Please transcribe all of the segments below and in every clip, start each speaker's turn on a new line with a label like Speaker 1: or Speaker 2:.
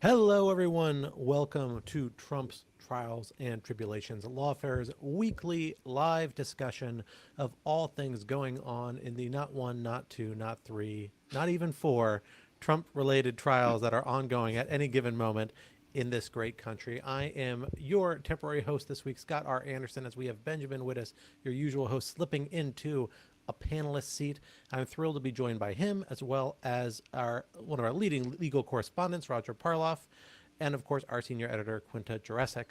Speaker 1: Hello, everyone. Welcome to Trump's Trials and Tribulations, Lawfare's weekly live discussion of all things going on in the not one, not two, not three, not even four Trump-related trials that are ongoing at any given moment in this great country. I am your temporary host this week, Scott R. Anderson, as we have Benjamin Wittes, your usual host, slipping into a panelist seat. I'm thrilled to be joined by him, as well as one of our leading legal correspondents, Roger Parloff, and of course our senior editor, Quinta Jurecic,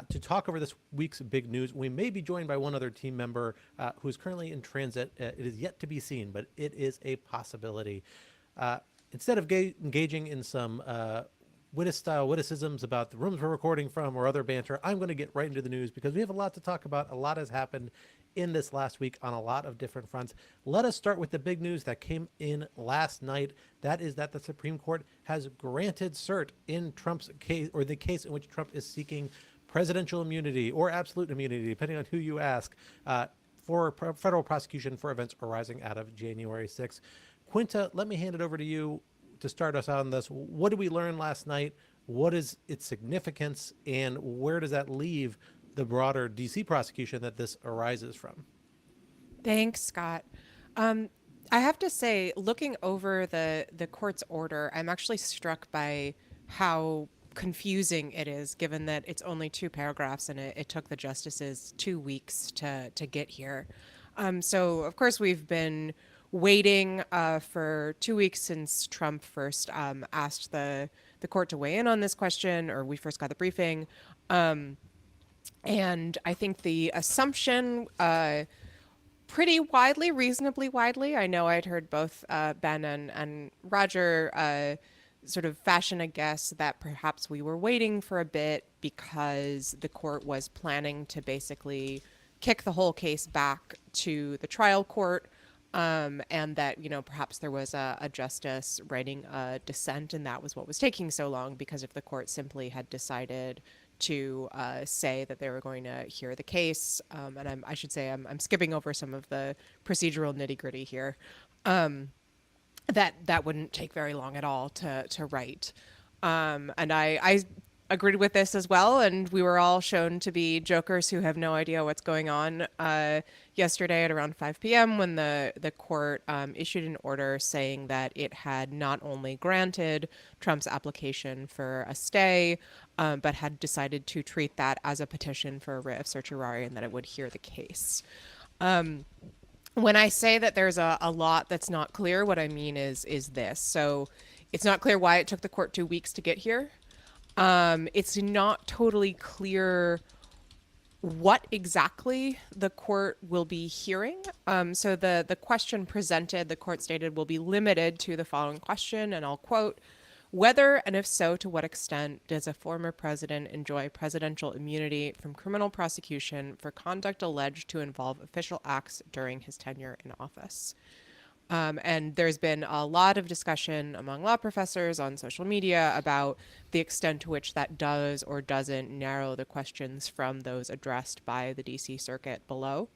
Speaker 1: to talk over this week's big news. We may be joined by one other team member who's currently in transit. It is yet to be seen, but it is a possibility. Instead of engaging in some Wittes-style witticisms about the rooms we're recording from or other banter, I'm going to get right into the news because we have a lot to talk about. A lot has happened in this last week on a lot of different fronts. Let us start with the big news that came in last night. That is that the Supreme Court has granted cert in Trump's case, or the case in which Trump is seeking presidential immunity or absolute immunity, depending on who you ask, for federal prosecution for events arising out of January 6th. Quinta, let me hand it over to you to start us on this. What did we learn last night? What is its significance, and where does that leave the broader DC prosecution that this arises from?
Speaker 2: Thanks, Scott. I have to say, looking over the court's order, I'm actually struck by how confusing it is, given that it's only two paragraphs and it took the justices 2 weeks to get here. So, of course, we've been waiting for 2 weeks since Trump first asked the court to weigh in on this question, or we first got the briefing. And I think the assumption pretty widely, reasonably widely. I know I'd heard both Ben and Roger sort of fashion a guess that perhaps we were waiting for a bit because the court was planning to basically kick the whole case back to the trial court. And that, perhaps there was a justice writing a dissent, and that was what was taking so long, because if the court simply had decided to say that they were going to hear the case, and I should say I'm skipping over some of the procedural nitty gritty here, that wouldn't take very long at all to write. And I agreed with this as well, and we were all shown to be jokers who have no idea what's going on yesterday at around 5 p.m. when the court issued an order saying that it had not only granted Trump's application for a stay, but had decided to treat that as a petition for a writ of certiorari, and that it would hear the case. When I say that there's a lot that's not clear, what I mean is this. So it's not clear why it took the court 2 weeks to get here. It's not totally clear what exactly the court will be hearing. So the question presented, the court stated, will be limited to the following question, and I'll quote: whether, and if so, to what extent, does a former president enjoy presidential immunity from criminal prosecution for conduct alleged to involve official acts during his tenure in office? And there's been a lot of discussion among law professors on social media about the extent to which that does or doesn't narrow the questions from those addressed by the DC Circuit below.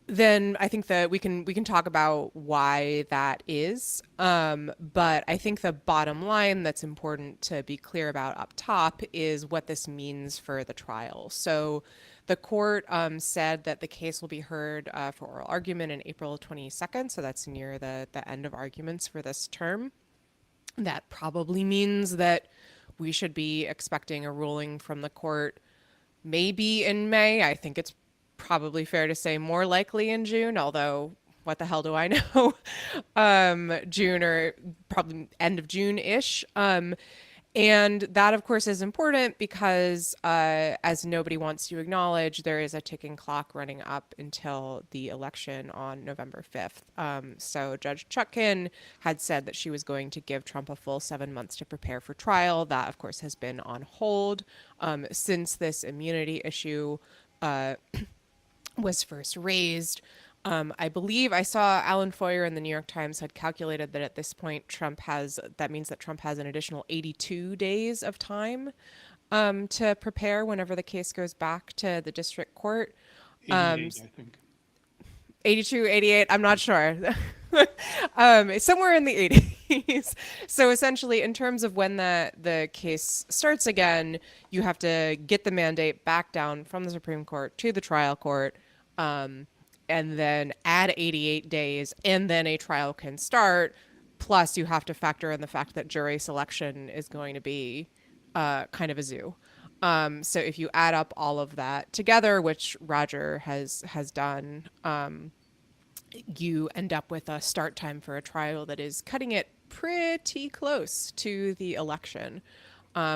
Speaker 2: Then I think that we can talk about why that is. But I think the bottom line that's important to be clear about up top is what this means for the trial. So the court said that the case will be heard for oral argument in April 22nd. So that's near the end of arguments for this term. That probably means that we should be expecting a ruling from the court maybe in May. I think it's probably fair to say more likely in June, although what the hell do I know? June, or probably end of June-ish. And that, of course, is important because, as nobody wants to acknowledge, there is a ticking clock running up until the election on November 5th. So Judge Chutkan had said that she was going to give Trump a full 7 months to prepare for trial. That, of course, has been on hold since this immunity issue was first raised. I believe I saw Alan Foyer in the New York Times had calculated that at this point that means that Trump has an additional 82 days of time to prepare whenever the case goes back to the district court.
Speaker 3: 88, I think.
Speaker 2: 82, 88, I'm not sure. Somewhere in the 80s. So essentially, in terms of when the case starts again, you have to get the mandate back down from the Supreme Court to the trial court, and then add 88 days, and then a trial can start. Plus, you have to factor in the fact that jury selection is going to be kind of a zoo. So if you add up all of that together, which Roger has done, you end up with a start time for a trial that is cutting it pretty close to the election,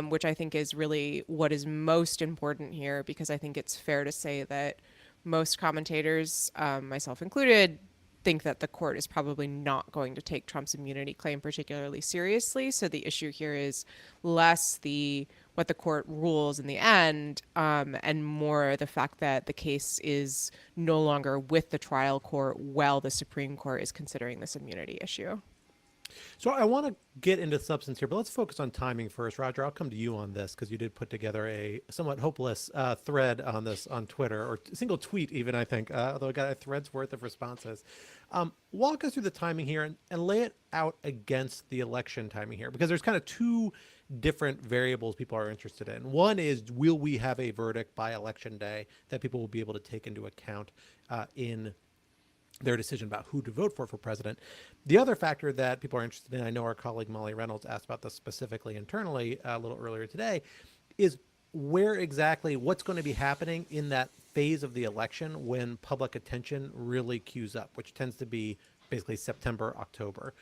Speaker 2: which I think is really what is most important here, because I think it's fair to say that most commentators, myself included, think that the court is probably not going to take Trump's immunity claim particularly seriously. So the issue here is less the what the court rules in the end, and more the fact that the case is no longer with the trial court while the Supreme Court is considering this immunity issue.
Speaker 1: So I want to get into substance here, but let's focus on timing first. Roger, I'll come to you on this because you did put together a somewhat hopeless thread on this on Twitter, or single tweet even, I think, although I got a thread's worth of responses. Walk us through the timing here and lay it out against the election timing here, because there's kind of two different variables people are interested in. One is, will we have a verdict by election day that people will be able to take into account in their decision about who to vote for president? The other factor that people are interested in, I know our colleague Molly Reynolds asked about this specifically internally a little earlier today, is where exactly, what's going to be happening in that phase of the election when public attention really queues up, which tends to be basically September, October,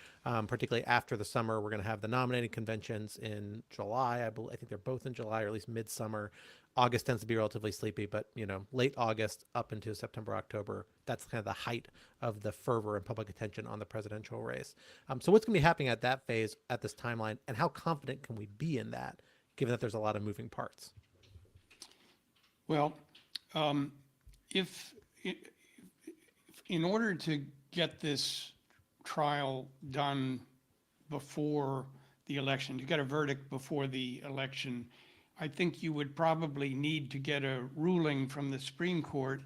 Speaker 1: particularly after the summer. We're going to have the nominating conventions in July. I think they're both in July, or at least midsummer. August tends to be relatively sleepy, but late August up into September, October, that's kind of the height of the fervor and public attention on the presidential race. So what's going to be happening at that phase, at this timeline, and how confident can we be in that, given that there's a lot of moving parts?
Speaker 3: Well, if in order to get this trial done before the election, to get a verdict before the election, I think you would probably need to get a ruling from the Supreme Court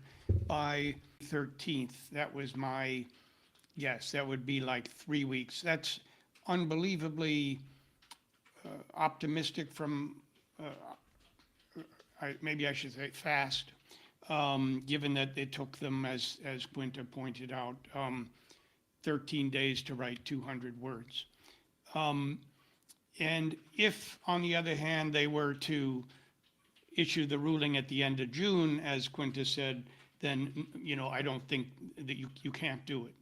Speaker 3: by 13th. That was my guess. That would be like 3 weeks. That's unbelievably optimistic from, maybe I should say fast, given that it took them, as Quinta pointed out, 13 days to write 200 words. And if, on the other hand, they were to issue the ruling at the end of June, as Quinta said, then, I don't think that you can't do it.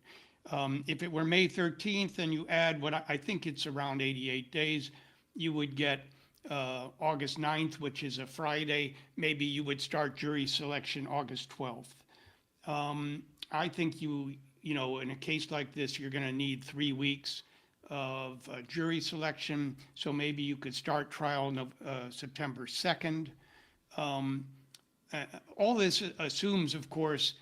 Speaker 3: If it were May 13th and you add what I think it's around 88 days, you would get August 9th, which is a Friday. Maybe you would start jury selection August 12th. I think in a case like this, you're going to need 3 weeks of jury selection. So maybe you could start trial September 2nd. All this assumes, of course,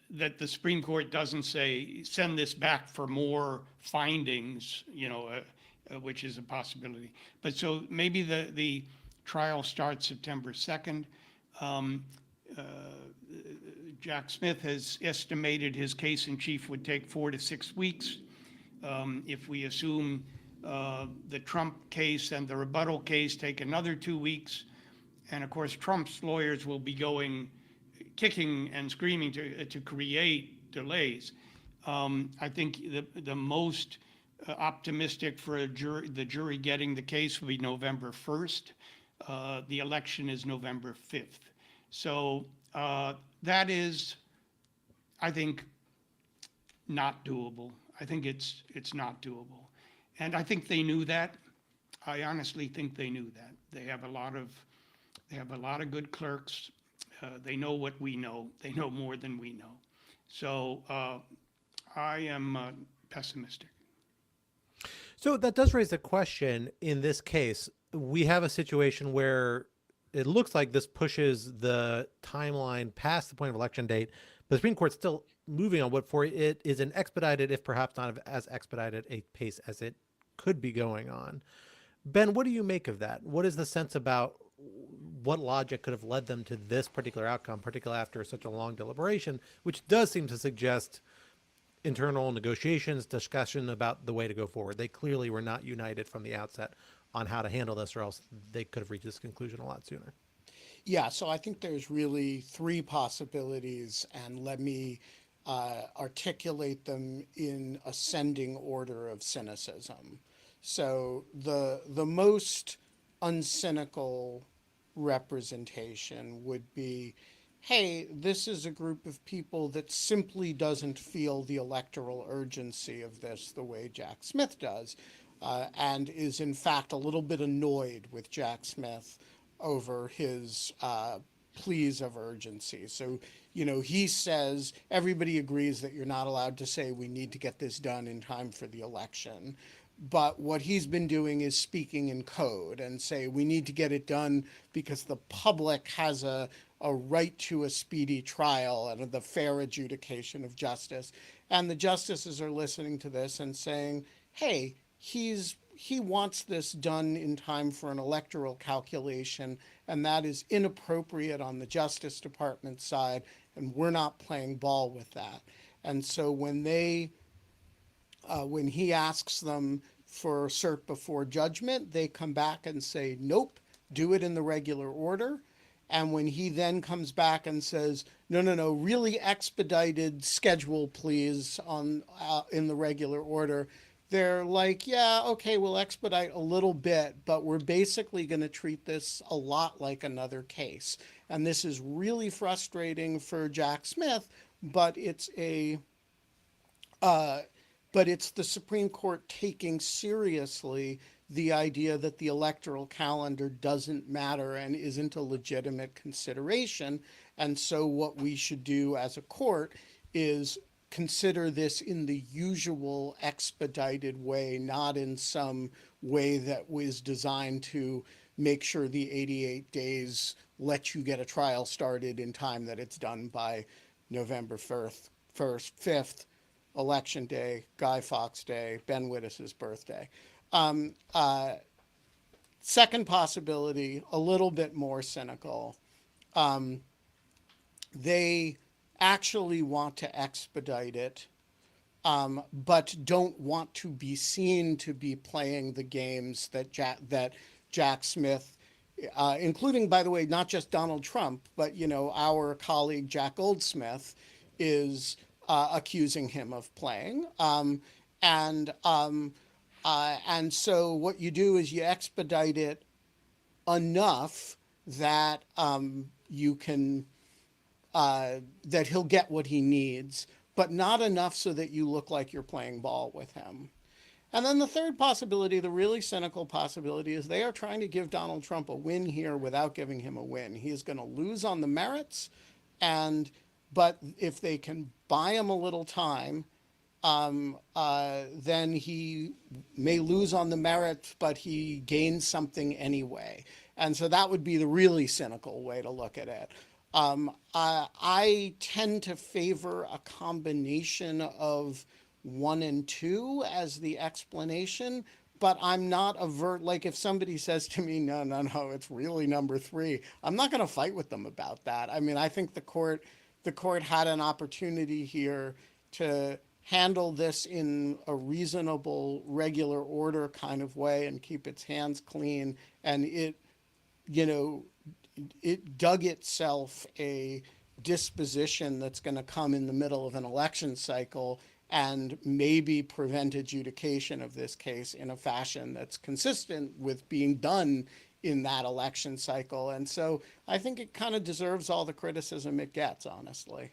Speaker 3: that the Supreme Court doesn't say, send this back for more findings, which is a possibility. But so maybe the trial starts September 2nd. Jack Smith has estimated his case in chief would take 4 to 6 weeks. If we assume the Trump case and the rebuttal case take another 2 weeks, and of course Trump's lawyers will be kicking and screaming to create delays. I think the most optimistic for the jury getting the case will be November 1st. The election is November 5th. So that is, I think, not doable. I think it's not doable. And I think they knew that. I honestly think they knew that. They have a lot of good clerks. They know what we know. They know more than we know. So I am pessimistic.
Speaker 1: So that does raise a question. In this case, we have a situation where it looks like this pushes the timeline past the point of election date, but the Supreme Court's still moving on what for it is an expedited, if perhaps not as expedited a pace as it could be going on. Ben, what do you make of that? What is the sense about what logic could have led them to this particular outcome, particularly after such a long deliberation, which does seem to suggest internal negotiations, discussion about the way to go forward. They clearly were not united from the outset on how to handle this, or else they could have reached this conclusion a lot sooner.
Speaker 4: Yeah, so I think there's really three possibilities, and let me articulate them in ascending order of cynicism. So the most uncynical representation would be, hey, this is a group of people that simply doesn't feel the electoral urgency of this the way Jack Smith does, and is in fact a little bit annoyed with Jack Smith over his pleas of urgency. So, he says everybody agrees that you're not allowed to say we need to get this done in time for the election. But what he's been doing is speaking in code and say we need to get it done because the public has a right to a speedy trial and the fair adjudication of justice. And the justices are listening to this and saying, hey, he wants this done in time for an electoral calculation, and that is inappropriate on the Justice Department side, and we're not playing ball with that. And so when he asks them for cert before judgment, they come back and say, nope, do it in the regular order. And when he then comes back and says, no, really expedited schedule, please, in the regular order, they're like, yeah, okay, we'll expedite a little bit, but we're basically going to treat this a lot like another case. And this is really frustrating for Jack Smith, but it's the Supreme Court taking seriously the idea that the electoral calendar doesn't matter and isn't a legitimate consideration. And so what we should do as a court is consider this in the usual expedited way, not in some way that was designed to make sure the 88 days let you get a trial started in time that it's done by November 1st, 5th, Election Day, Guy Fawkes Day, Ben Wittes' birthday. Second possibility, a little bit more cynical. They actually want to expedite it, but don't want to be seen to be playing the games that Jack Smith, including, by the way, not just Donald Trump, but our colleague Jack Goldsmith is accusing him of playing. And so what you do is you expedite it enough that you can. That he'll get what he needs, but not enough so that you look like you're playing ball with him. And then the third possibility, the really cynical possibility, is they are trying to give Donald Trump a win here without giving him a win. He is going to lose on the merits, but if they can buy him a little time, then he may lose on the merits, but he gains something anyway. And so that would be the really cynical way to look at it. I tend to favor a combination of 1 and 2 as the explanation, but I'm not like if somebody says to me, no, it's really number 3, I'm not going to fight with them about that. I mean, I think the court had an opportunity here to handle this in a reasonable, regular order kind of way and keep its hands clean, and it dug itself a disposition that's going to come in the middle of an election cycle and maybe prevent adjudication of this case in a fashion that's consistent with being done in that election cycle. And so I think it kind of deserves all the criticism it gets, honestly.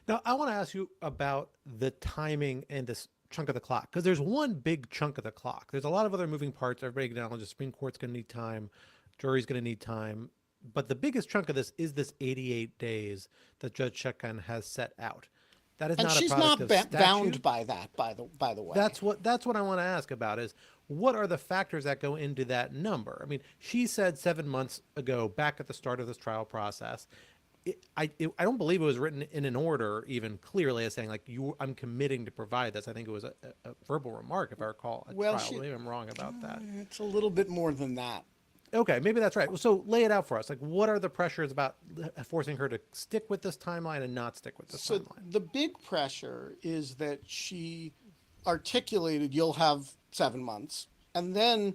Speaker 1: Now, I want to ask you about the timing and this chunk of the clock, because there's one big chunk of the clock. There's a lot of other moving parts. Everybody acknowledges the Supreme Court's going to need time. Jury's going to need time. But the biggest chunk of this is this 88 days that Judge Chutkan has set out. That is
Speaker 4: and
Speaker 1: not
Speaker 4: she's
Speaker 1: a product
Speaker 4: not
Speaker 1: of statute.
Speaker 4: bound by that, by the way.
Speaker 1: That's what I want to ask about is what are the factors that go into that number? I mean, she said 7 months ago, back at the start of this trial process, I don't believe it was written in an order even clearly as saying like I'm committing to provide this. I think it was a verbal remark, if I recall. Maybe I'm wrong about that.
Speaker 4: It's a little bit more than that.
Speaker 1: Okay, maybe that's right. So lay it out for us. Like, what are the pressures about forcing her to stick with this timeline and not stick with this
Speaker 4: So
Speaker 1: timeline?
Speaker 4: the big pressure is that she articulated, you'll have 7 months. And then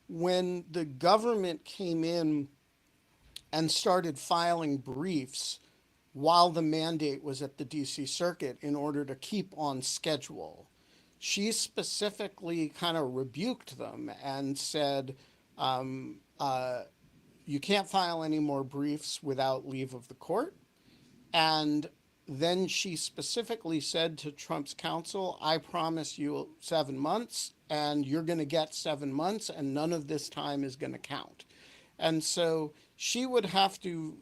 Speaker 4: when the government came in and started filing briefs while the mandate was at the DC Circuit in order to keep on schedule, she specifically kind of rebuked them and said, you can't file any more briefs without leave of the court. And then she specifically said to Trump's counsel, I promise you 7 months, and you're going to get 7 months, and none of this time is going to count. And so she would have to,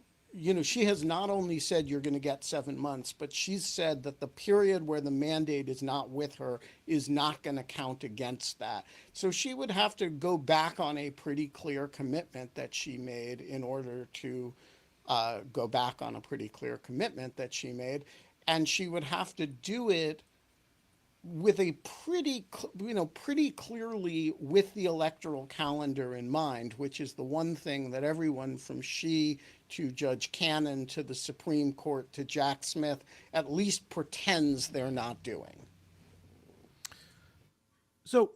Speaker 4: she has not only said you're going to get 7 months, but she's said that the period where the mandate is not with her is not going to count against that. So she would have to go back on a pretty clear commitment that she made in order to go back on a pretty clear commitment that she made. And she would have to do it with a pretty clearly with the electoral calendar in mind, which is the one thing that everyone from she to Judge Cannon to the Supreme Court to Jack Smith at least pretends they're not doing.
Speaker 1: So,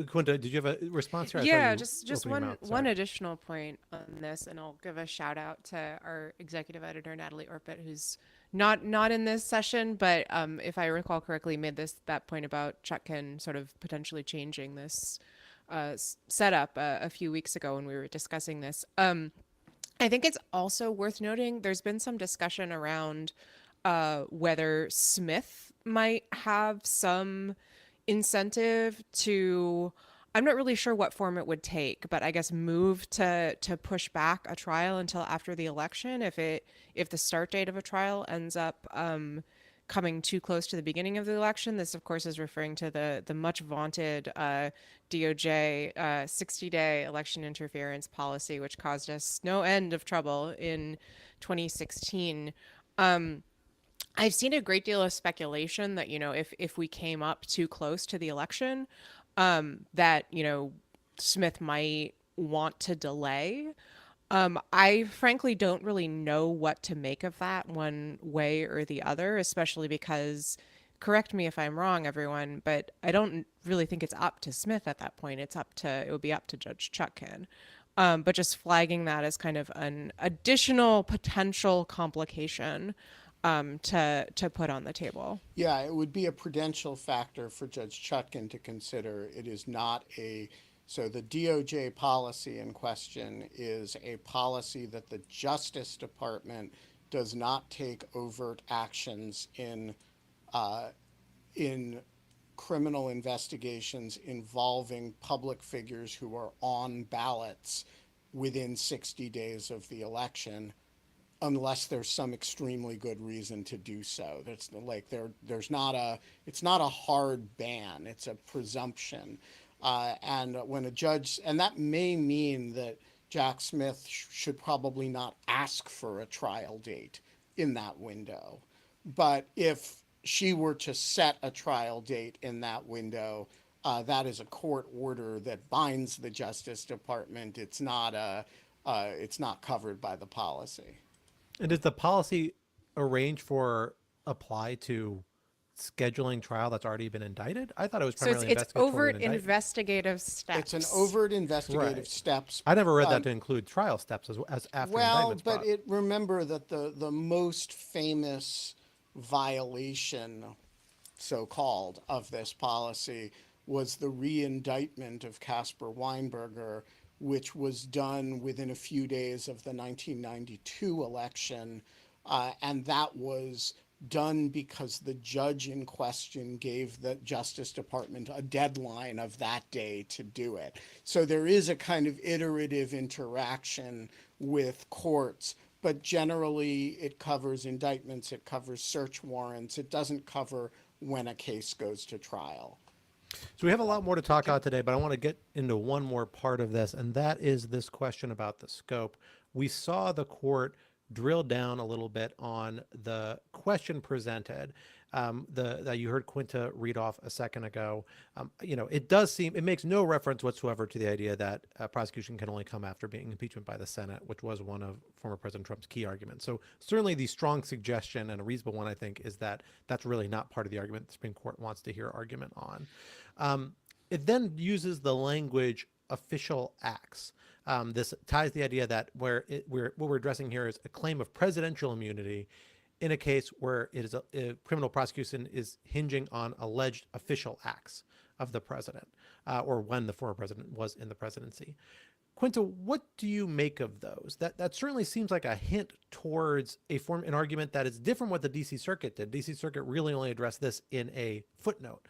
Speaker 1: Quinta, did you have a response here? I saw
Speaker 2: Yeah,
Speaker 1: you
Speaker 2: just
Speaker 1: open your
Speaker 2: one
Speaker 1: mouth.
Speaker 2: one
Speaker 1: Sorry.
Speaker 2: additional point on this, and I'll give a shout out to our executive editor Natalie Orpett, who's not in this session, but if I recall correctly, made that point about Chutkan sort of potentially changing this setup a few weeks ago when we were discussing this. I think it's also worth noting there's been some discussion around whether Smith might have some incentive to, I'm not really sure what form it would take, but I guess move to push back a trial until after the election if the start date of a trial ends up coming too close to the beginning of the election. This, of course, is referring to the much vaunted DOJ 60-day election interference policy, which caused us no end of trouble in 2016. I've seen a great deal of speculation that, if we came up too close to the election, that, Smith might want to delay. I frankly don't really know what to make of that one way or the other, especially because, correct me if I'm wrong, everyone, but I don't really think it's up to Smith at that point. It would be up to Judge Chutkan. But just flagging that as kind of an additional potential complication to put on the table.
Speaker 4: Yeah, it would be a prudential factor for Judge Chutkan to consider. It is not so the DOJ policy in question is a policy that the Justice Department does not take overt actions in criminal investigations involving public figures who are on ballots within 60 days of the election, unless there's some extremely good reason to do so. That's like it's not a hard ban, it's a presumption. And when a judge, and that may mean that Jack Smith should probably not ask for a trial date in that window. But if she were to set a trial date in that window, that is a court order that binds the Justice Department. It's not covered by the policy.
Speaker 1: And does the policy apply to scheduling trial that's already been indicted? I thought it was
Speaker 2: So
Speaker 1: primarily
Speaker 2: it's overt
Speaker 1: investigatory and indictment.
Speaker 2: investigative steps.
Speaker 4: It's an overt investigative
Speaker 1: Right.
Speaker 4: steps.
Speaker 1: I never read that to include trial steps as after
Speaker 4: Well,
Speaker 1: indictments
Speaker 4: but
Speaker 1: brought.
Speaker 4: remember that the most famous violation, so-called, of this policy was the re-indictment of Caspar Weinberger, which was done within a few days of the 1992 election, and that was done because the judge in question gave the Justice Department a deadline of that day to do it. So there is a kind of iterative interaction with courts, but generally it covers indictments, it covers search warrants, it doesn't cover when a case goes to trial.
Speaker 1: So we have a lot more to talk about today, but I want to get into one more part of this, and that is this question about the scope. We saw the court drill down a little bit on the question presented that you heard Quinta read off a second ago. It does seem, it makes no reference whatsoever to the idea that prosecution can only come after being impeachment by the Senate, which was one of former President Trump's key arguments. So certainly the strong suggestion, and a reasonable one, I think, is that that's really not part of the argument the Supreme Court wants to hear argument on. It then uses the language official acts. This ties the idea that what we're addressing here is a claim of presidential immunity in a case where it is a criminal prosecution is hinging on alleged official acts of the president, or when the former president was in the presidency. Quinta, what do you make of those? That certainly seems like a hint towards an argument that is different what the D.C. Circuit did. D.C. Circuit really only addressed this in a footnote,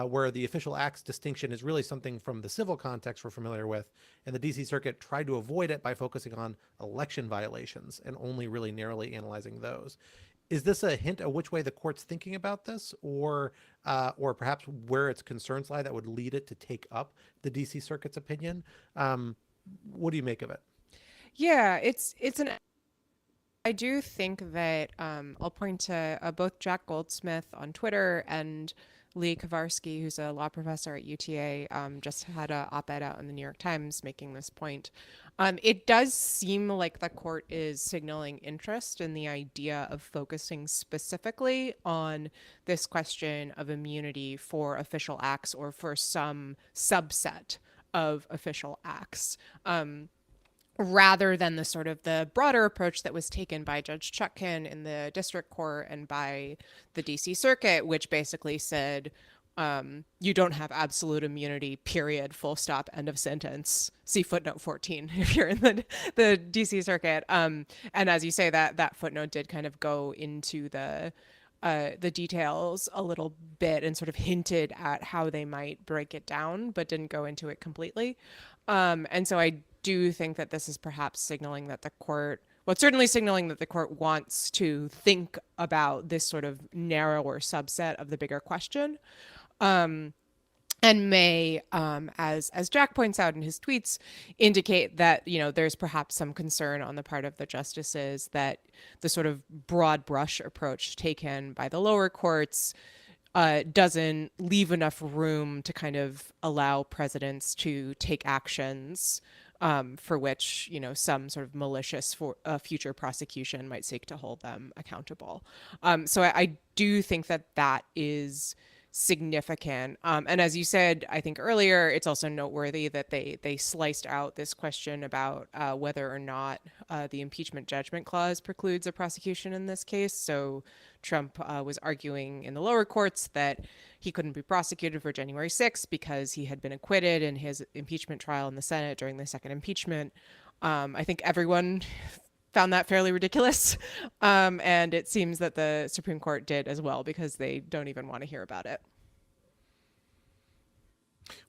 Speaker 1: where the official acts distinction is really something from the civil context we're familiar with, and the D.C. Circuit tried to avoid it by focusing on election violations and only really narrowly analyzing those. Is this a hint of which way the court's thinking about this, or perhaps where its concerns lie that would lead it to take up the D.C. Circuit's opinion? What do you make of it?
Speaker 2: Yeah, I do think that I'll point to both Jack Goldsmith on Twitter and Lee Kowarski, who's a law professor at UTA, just had an op-ed out in the New York Times making this point. It does seem like the court is signaling interest in the idea of focusing specifically on this question of immunity for official acts or for some subset of official acts, rather than the sort of the broader approach that was taken by Judge Chutkan in the district court and by the DC Circuit, which basically said, you don't have absolute immunity, period, full stop, end of sentence. See footnote 14 if you're in the DC Circuit. And as you say, that footnote did kind of go into the details a little bit and sort of hinted at how they might break it down, but didn't go into it completely. And so I do think that this is perhaps signaling that the court, well, it's certainly signaling that the court wants to think about this sort of narrower subset of the bigger question. And may, as Jack points out in his tweets, indicate that, there's perhaps some concern on the part of the justices that the sort of broad brush approach taken by the lower courts doesn't leave enough room to kind of allow presidents to take actions for which, some sort of malicious future prosecution might seek to hold them accountable. So I do think that is significant. And as you said, I think earlier, it's also noteworthy that they sliced out this question about whether or not the impeachment judgment clause precludes a prosecution in this case. So Trump was arguing in the lower courts that he couldn't be prosecuted for January 6th because he had been acquitted in his impeachment trial in the Senate during the second impeachment. I think everyone found that fairly ridiculous. And it seems that the Supreme Court did as well, because they don't even want to hear about it.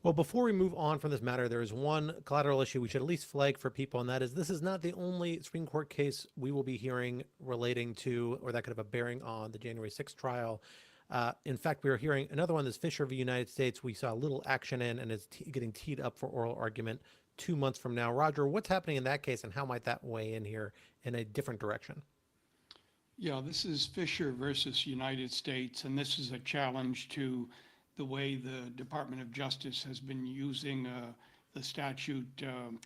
Speaker 1: Well, before we move on from this matter, there is one collateral issue we should at least flag for people, and that is this is not the only Supreme Court case we will be hearing relating to, or that could have a bearing on, the January 6th trial. In fact, we are hearing another one, this Fisher v. United States. We saw a little action in, and it's getting teed up for oral argument 2 months from now. Roger, what's happening in that case, and how might that weigh in here in a different direction?
Speaker 3: Yeah, this is Fisher versus United States, and this is a challenge to the way the Department of Justice has been using the statute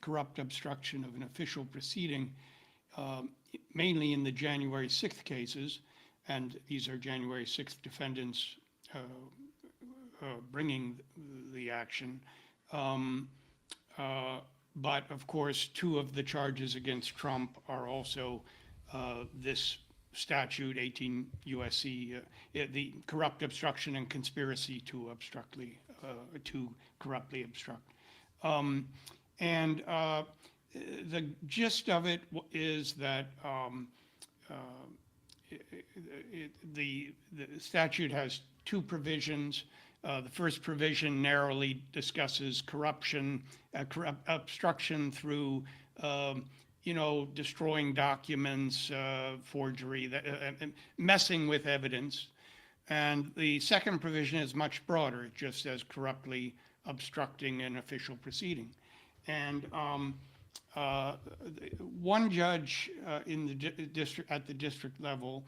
Speaker 3: corrupt obstruction of an official proceeding, mainly in the January 6th cases, and these are January 6th defendants bringing the action. But of course, two of the charges against Trump are also this statute, 18 USC, the corrupt obstruction and conspiracy to corruptly obstruct. And the gist of it is that the statute has two provisions. The first provision narrowly discusses corruption, obstruction through, destroying documents, forgery, messing with evidence. And the second provision is much broader. It just says corruptly obstructing an official proceeding. And one judge in the district at the district level,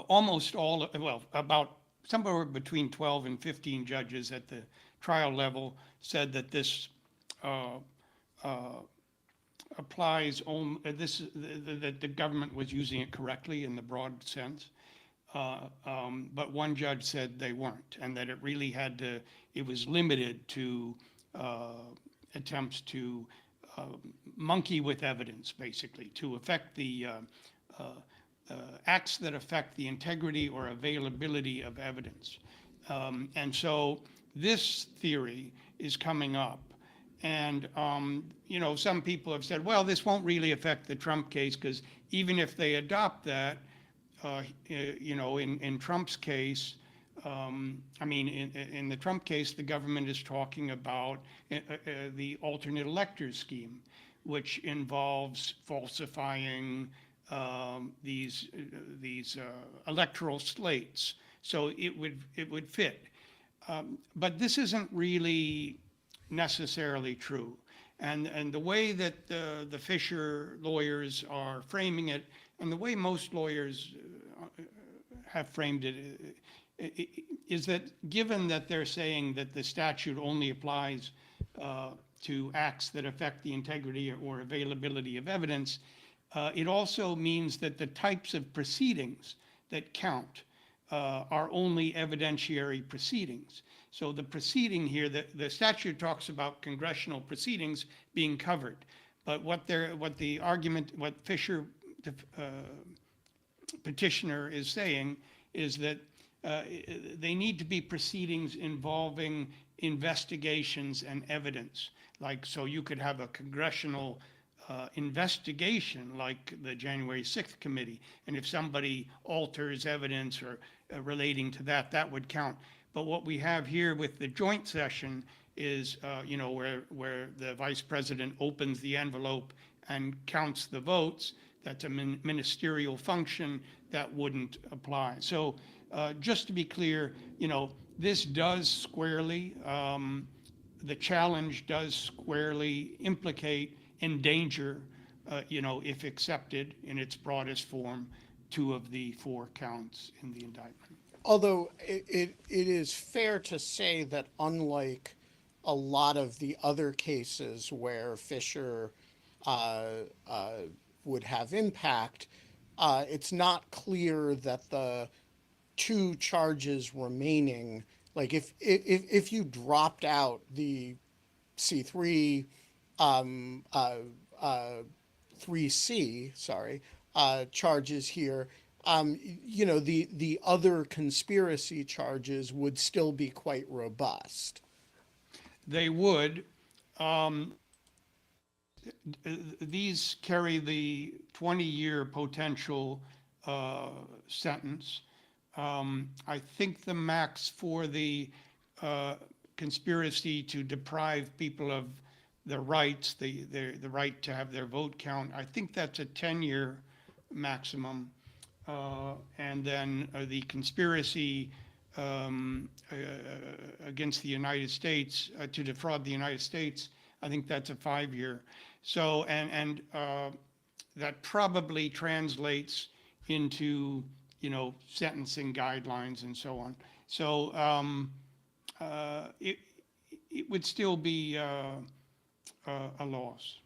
Speaker 3: almost all, well, about somewhere between 12 and 15 judges at the trial level said that this applies that the government was using it correctly in the broad sense. But one judge said they weren't, and that it was limited to attempts to monkey with evidence, basically, to affect the acts that affect the integrity or availability of evidence. And so this theory is coming up. And, some people have said, well, this won't really affect the Trump case, because even if they adopt that, in Trump's case, in the Trump case, the government is talking about the alternate electors scheme, which involves falsifying these electoral slates. So it would fit. But this isn't really necessarily true. And the way that the Fisher lawyers are framing it, and the way most lawyers have framed it, is that given that they're saying that the statute only applies to acts that affect the integrity or availability of evidence, it also means that the types of proceedings that count are only evidentiary proceedings. So the proceeding here, the statute talks about congressional proceedings being covered, but what Fisher, the petitioner, is saying is that they need to be proceedings involving investigations and evidence. So you could have a congressional investigation like the January 6th committee, and if somebody alters evidence or relating to that, that would count. But what we have here with the joint session is, where the vice president opens the envelope and counts the votes. That's a ministerial function that wouldn't apply. So just to be clear, this does squarely, the challenge does squarely implicate, endanger, if accepted in its broadest form, 2 of the 4 counts in the indictment.
Speaker 4: Although it is fair to say that unlike a lot of the other cases where Fisher would have impact, it's not clear that the 2 charges remaining, like if you dropped out the C3 3C, charges here, the other conspiracy charges would still be quite robust.
Speaker 3: They would. These carry the 20-year potential sentence. I think the max for the conspiracy to deprive people of their rights, the right to have their vote count, I think that's a 10-year maximum. And then the conspiracy against the United States, to defraud the United States, I think that's a 5-year. So, and that probably translates into, sentencing guidelines and so on. So it would still be a loss.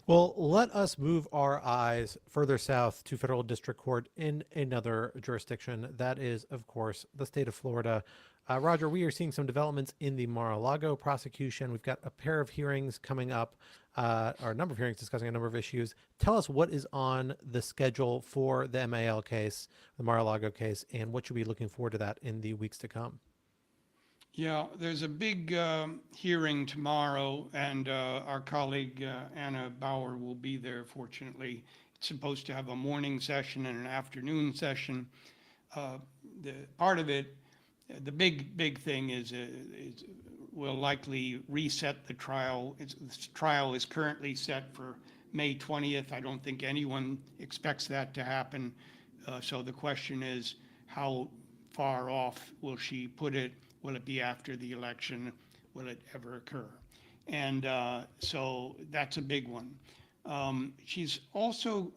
Speaker 1: Well, let us move our eyes further south to federal district court in another jurisdiction. That is, of course, the state of Florida. Roger, we are seeing some developments in the Mar-a-Lago prosecution. We've got a pair of hearings coming up, or a number of hearings discussing a number of issues. Tell us what is on the schedule for the MAL case, the Mar-a-Lago case, and what should we be looking forward to that in the weeks to come?
Speaker 3: Yeah, there's a big hearing tomorrow, and our colleague Anna Bauer will be there, fortunately. It's supposed to have a morning session and an afternoon session. The part of it, the big thing is will likely reset the trial. The trial is currently set for May 20th. I don't think anyone expects that to happen. So the question is, how far off will she put it? Will it be after the election? Will it ever occur? And so that's a big one. She's also,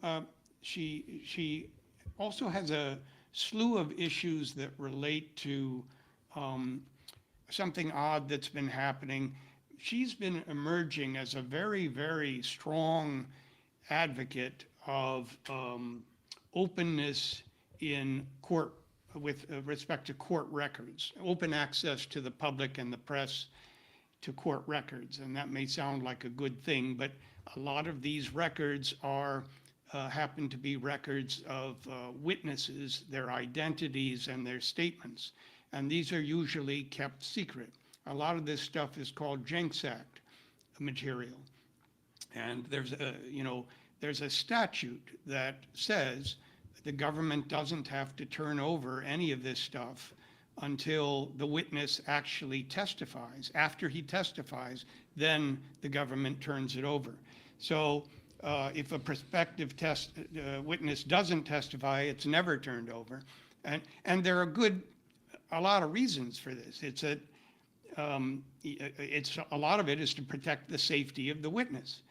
Speaker 3: she also has a slew of issues that relate to something odd that's been happening. She's been emerging as a very, very strong advocate of openness in court with respect to court records, open access to the public and the press to court records. And that may sound like a good thing, but a lot of these records are happen to be records of witnesses, their identities and their statements. And these are usually kept secret. A lot of this stuff is called Jenks Act material. And there's a statute that says the government doesn't have to turn over any of this stuff until the witness actually testifies. After he testifies, then the government turns it over. So if a prospective witness doesn't testify, it's never turned over. And there are a lot of reasons for this. A lot of it is to protect the safety of the witness.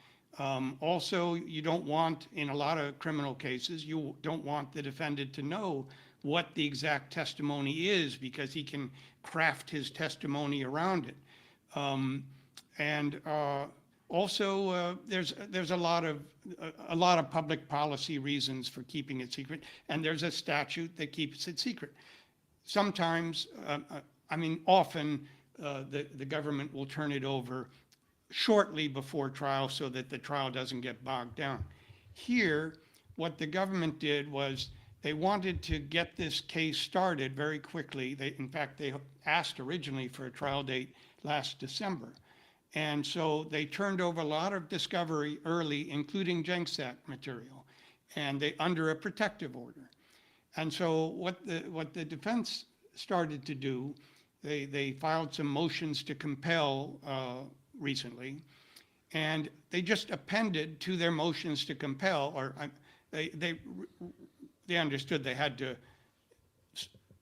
Speaker 3: Also, you don't want, in a lot of criminal cases, you don't want the defendant to know what the exact testimony is because he can craft his testimony around it. Also, there's a lot of public policy reasons for keeping it secret, and there's a statute that keeps it secret. Sometimes, often, the government will turn it over shortly before trial so that the trial doesn't get bogged down. Here, what the government did was they wanted to get this case started very quickly. In fact, they asked originally for a trial date last December. And so they turned over a lot of discovery early, including Jenks Act material, and under a protective order. And so what the defense started to do, they filed some motions to compel recently, and they just appended to their motions to compel, or they understood they had to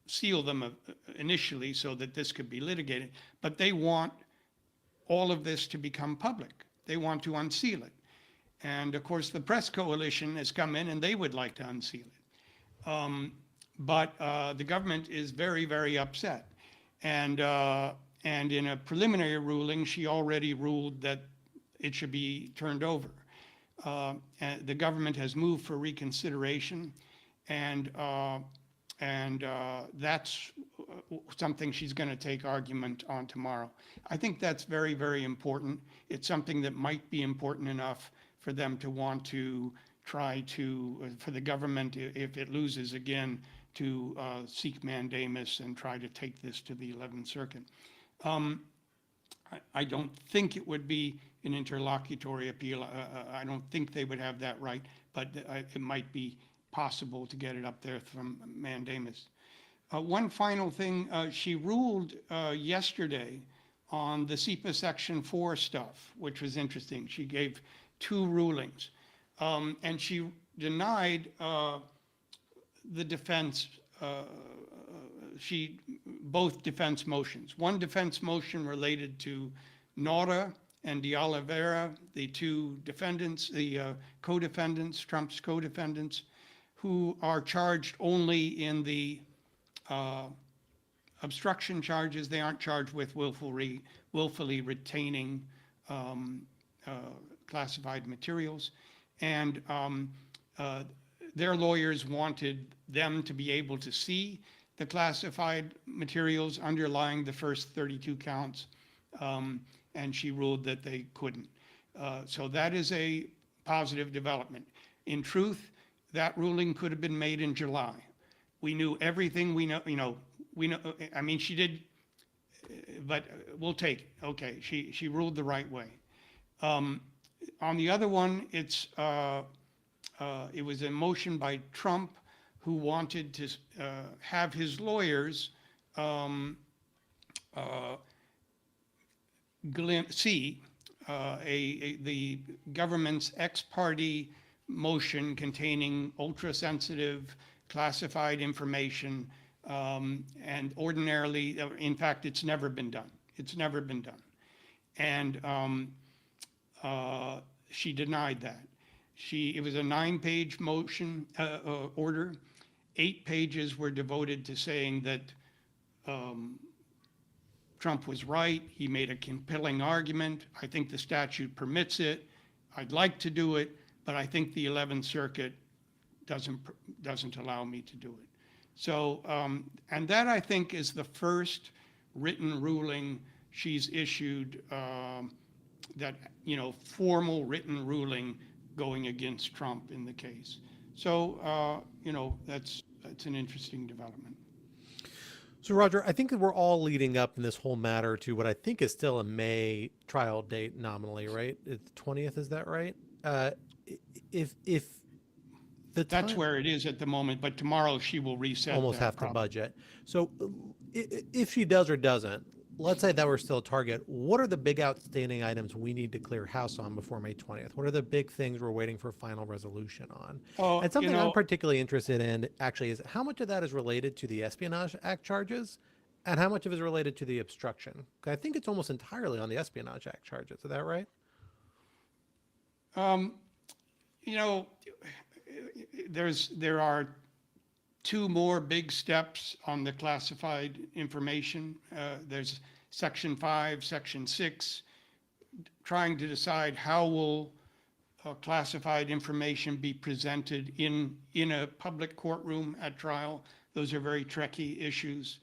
Speaker 3: seal them initially so that this could be litigated, but they want all of this to become public. They want to unseal it. And of course, the press coalition has come in and they would like to unseal it. But the government is very, very upset. And in a preliminary ruling, she already ruled that it should be turned over. And the government has moved for reconsideration, and that's something she's going to take argument on tomorrow. I think that's very, very important. It's something that might be important enough for them to want to try to, for the government, if it loses again, to seek mandamus and try to take this to the 11th Circuit. I don't think it would be an interlocutory appeal. I don't think they would have that right, but it might be possible to get it up there from mandamus. One final thing, she ruled yesterday on the SEPA Section 4 stuff, which was interesting. She gave 2 rulings, and she denied the defense, both defense motions. One defense motion related to Nora and de Oliveira, the 2 defendants, the co-defendants, Trump's co-defendants, who are charged only in the obstruction charges. They aren't charged with willfully retaining classified materials. And their lawyers wanted them to be able to see the classified materials underlying the first 32 counts, and she ruled that they couldn't. So that is a positive development. In truth, that ruling could have been made in July. We knew everything we know, I mean, she did, but we'll take it. Okay, she ruled the right way. On the other one, it was a motion by Trump, who wanted to have his lawyers see the government's ex-parte motion containing ultra-sensitive classified information, and ordinarily, in fact, it's never been done. It's never been done. And she denied that. It was a 9-page motion order. 8 pages were devoted to saying that Trump was right. He made a compelling argument. I think the statute permits it. I'd like to do it, but I think the 11th Circuit doesn't allow me to do it. So, and that I think is the first written ruling she's issued, that, formal written ruling going against Trump in the case. So, that's an interesting development.
Speaker 1: So, Roger, I think that we're all leading up in this whole matter to what I think is still a May trial date nominally, right? It's the 20th, is that right? If the
Speaker 3: That's
Speaker 1: time,
Speaker 3: where it is at the moment, but tomorrow she will reset
Speaker 1: almost
Speaker 3: that
Speaker 1: half the
Speaker 3: problem.
Speaker 1: budget. So, if she does or doesn't, let's say that we're still a target. What are the big outstanding items we need to clear house on before May 20th? What are the big things we're waiting for final resolution on?
Speaker 3: Oh,
Speaker 1: And something I'm particularly interested in actually is how much of that is related to the Espionage Act charges and how much of it is related to the obstruction? 'Cause I think it's almost entirely on the Espionage Act charges. Is that right?
Speaker 3: There are 2 more big steps on the classified information. There's Section 5, Section 6, trying to decide how will classified information be presented in a public courtroom at trial. Those are very tricky issues.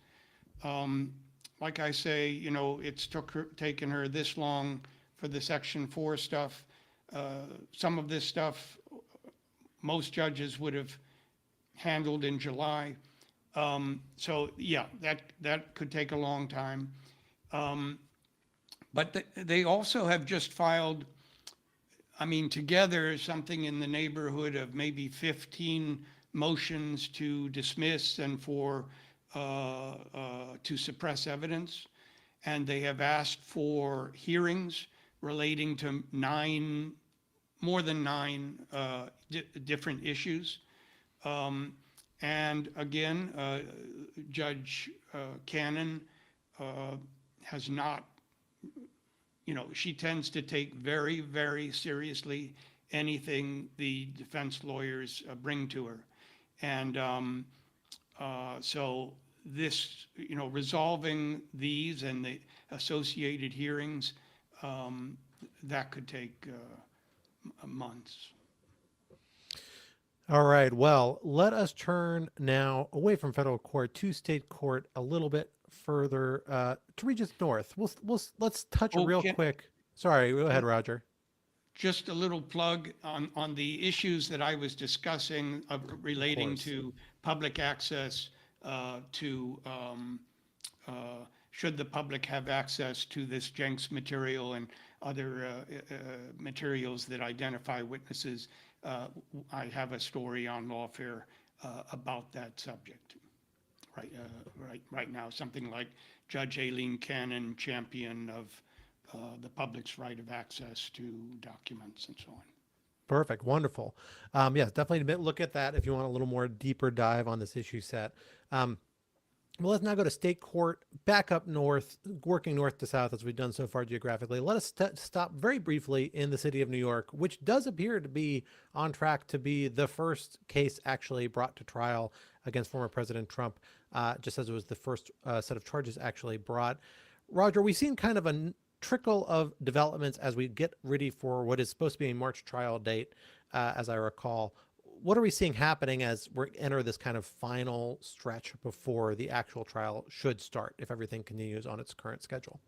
Speaker 3: Like I say, it's taken her this long for the Section 4 stuff. Some of this stuff, most judges would have handled in July. So yeah, that could take a long time. But they also have just filed, together something in the neighborhood of maybe 15 motions to dismiss and to suppress evidence. And they have asked for hearings relating to more than 9 different issues. And again, Judge Cannon has not, she tends to take very, very seriously anything the defense lawyers bring to her. And so this, resolving these and the associated hearings, that could take months.
Speaker 1: All right. Well, let us turn now away from federal court to state court a little bit further to Regis North. Let's touch real quick. Sorry, go ahead, Roger.
Speaker 3: Just a little plug on the issues that I was discussing relating to public access to should the public have access to this Jenks material and other materials that identify witnesses. I have a story on Lawfare about that subject right now, something like Judge Aileen Cannon, champion of the public's right of access to documents and so on.
Speaker 1: Perfect. Wonderful. Yes, definitely look at that if you want a little more deeper dive on this issue set. Well, let's now go to state court, back up north, working north to south as we've done so far geographically. Let us stop very briefly in the city of New York, which does appear to be on track to be the first case actually brought to trial against former President Trump, just as it was the first set of charges actually brought. Roger, we've seen kind of a trickle of developments as we get ready for what is supposed to be a March trial date, as I recall. What are we seeing happening as we enter this kind of final stretch before the actual trial should start, if everything continues on its current schedule?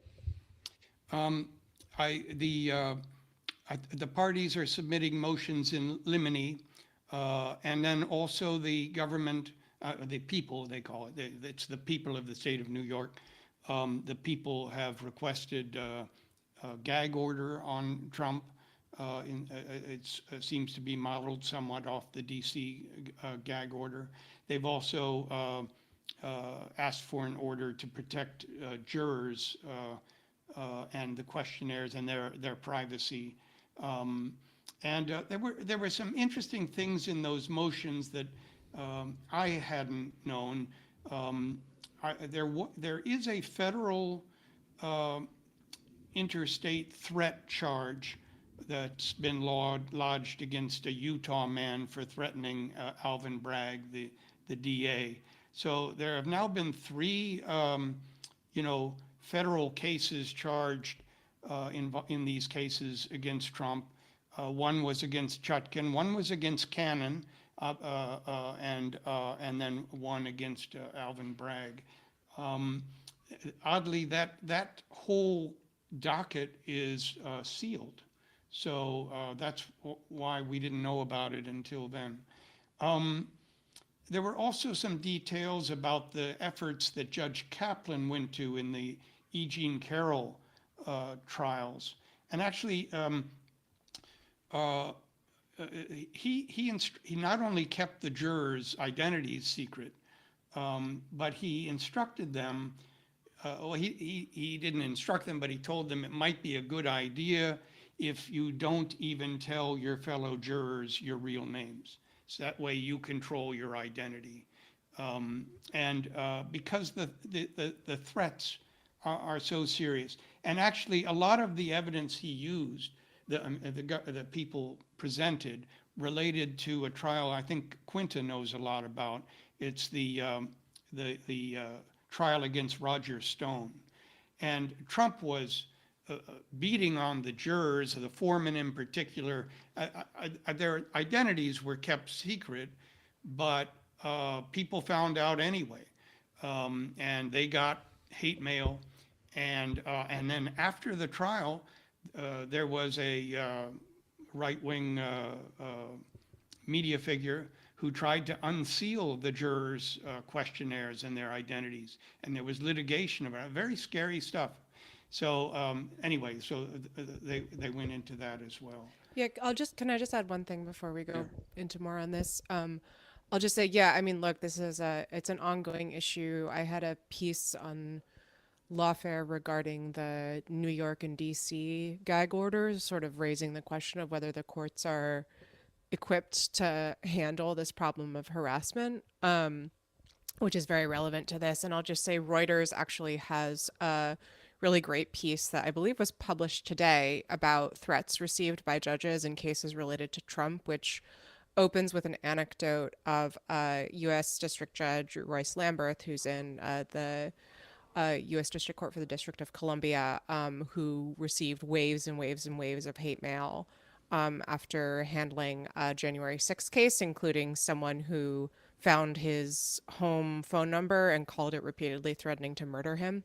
Speaker 3: The parties are submitting motions in limine, and then also the government, the people, they call it, it's the people of the state of New York. The people have requested a gag order on Trump. It seems to be modeled somewhat off the DC gag order. They've also asked for an order to protect jurors and the questionnaires and their privacy. And there were some interesting things in those motions that I hadn't known. There is a federal interstate threat charge that's been lodged against a Utah man for threatening Alvin Bragg, the DA. So there have now been three, federal cases charged in these cases against Trump. One was against Chutkin, one was against Cannon, and then one against Alvin Bragg. Oddly, that whole docket is sealed. So that's why we didn't know about it until then. There were also some details about the efforts that Judge Kaplan went to in the E. Jean Carroll trials. And actually, he not only kept the jurors' identities secret, but he instructed them. He didn't instruct them, but he told them it might be a good idea if you don't even tell your fellow jurors your real names. So that way you control your identity. Because the threats are so serious. And actually, a lot of the evidence he used, the people presented, related to a trial I think Quinta knows a lot about. It's the trial against Roger Stone. And Trump was beating on the jurors, the foreman in particular. Their identities were kept secret, but people found out anyway. And they got hate mail. And then after the trial, there was a right-wing media figure who tried to unseal the jurors' questionnaires and their identities. And there was litigation about it, very scary stuff. So anyway, so they went into that as well.
Speaker 2: Yeah, can I just add one thing before we go into more on this? I'll just say, yeah, I mean, look, it's an ongoing issue. I had a piece on Lawfare regarding the New York and DC gag orders, sort of raising the question of whether the courts are equipped to handle this problem of harassment, which is very relevant to this. And I'll just say Reuters actually has a really great piece that I believe was published today about threats received by judges in cases related to Trump, which opens with an anecdote of U.S. District Judge Royce Lamberth, who's in the U.S. District Court for the District of Columbia, who received waves and waves and waves of hate mail after handling a January 6th case, including someone who found his home phone number and called it repeatedly, threatening to murder him.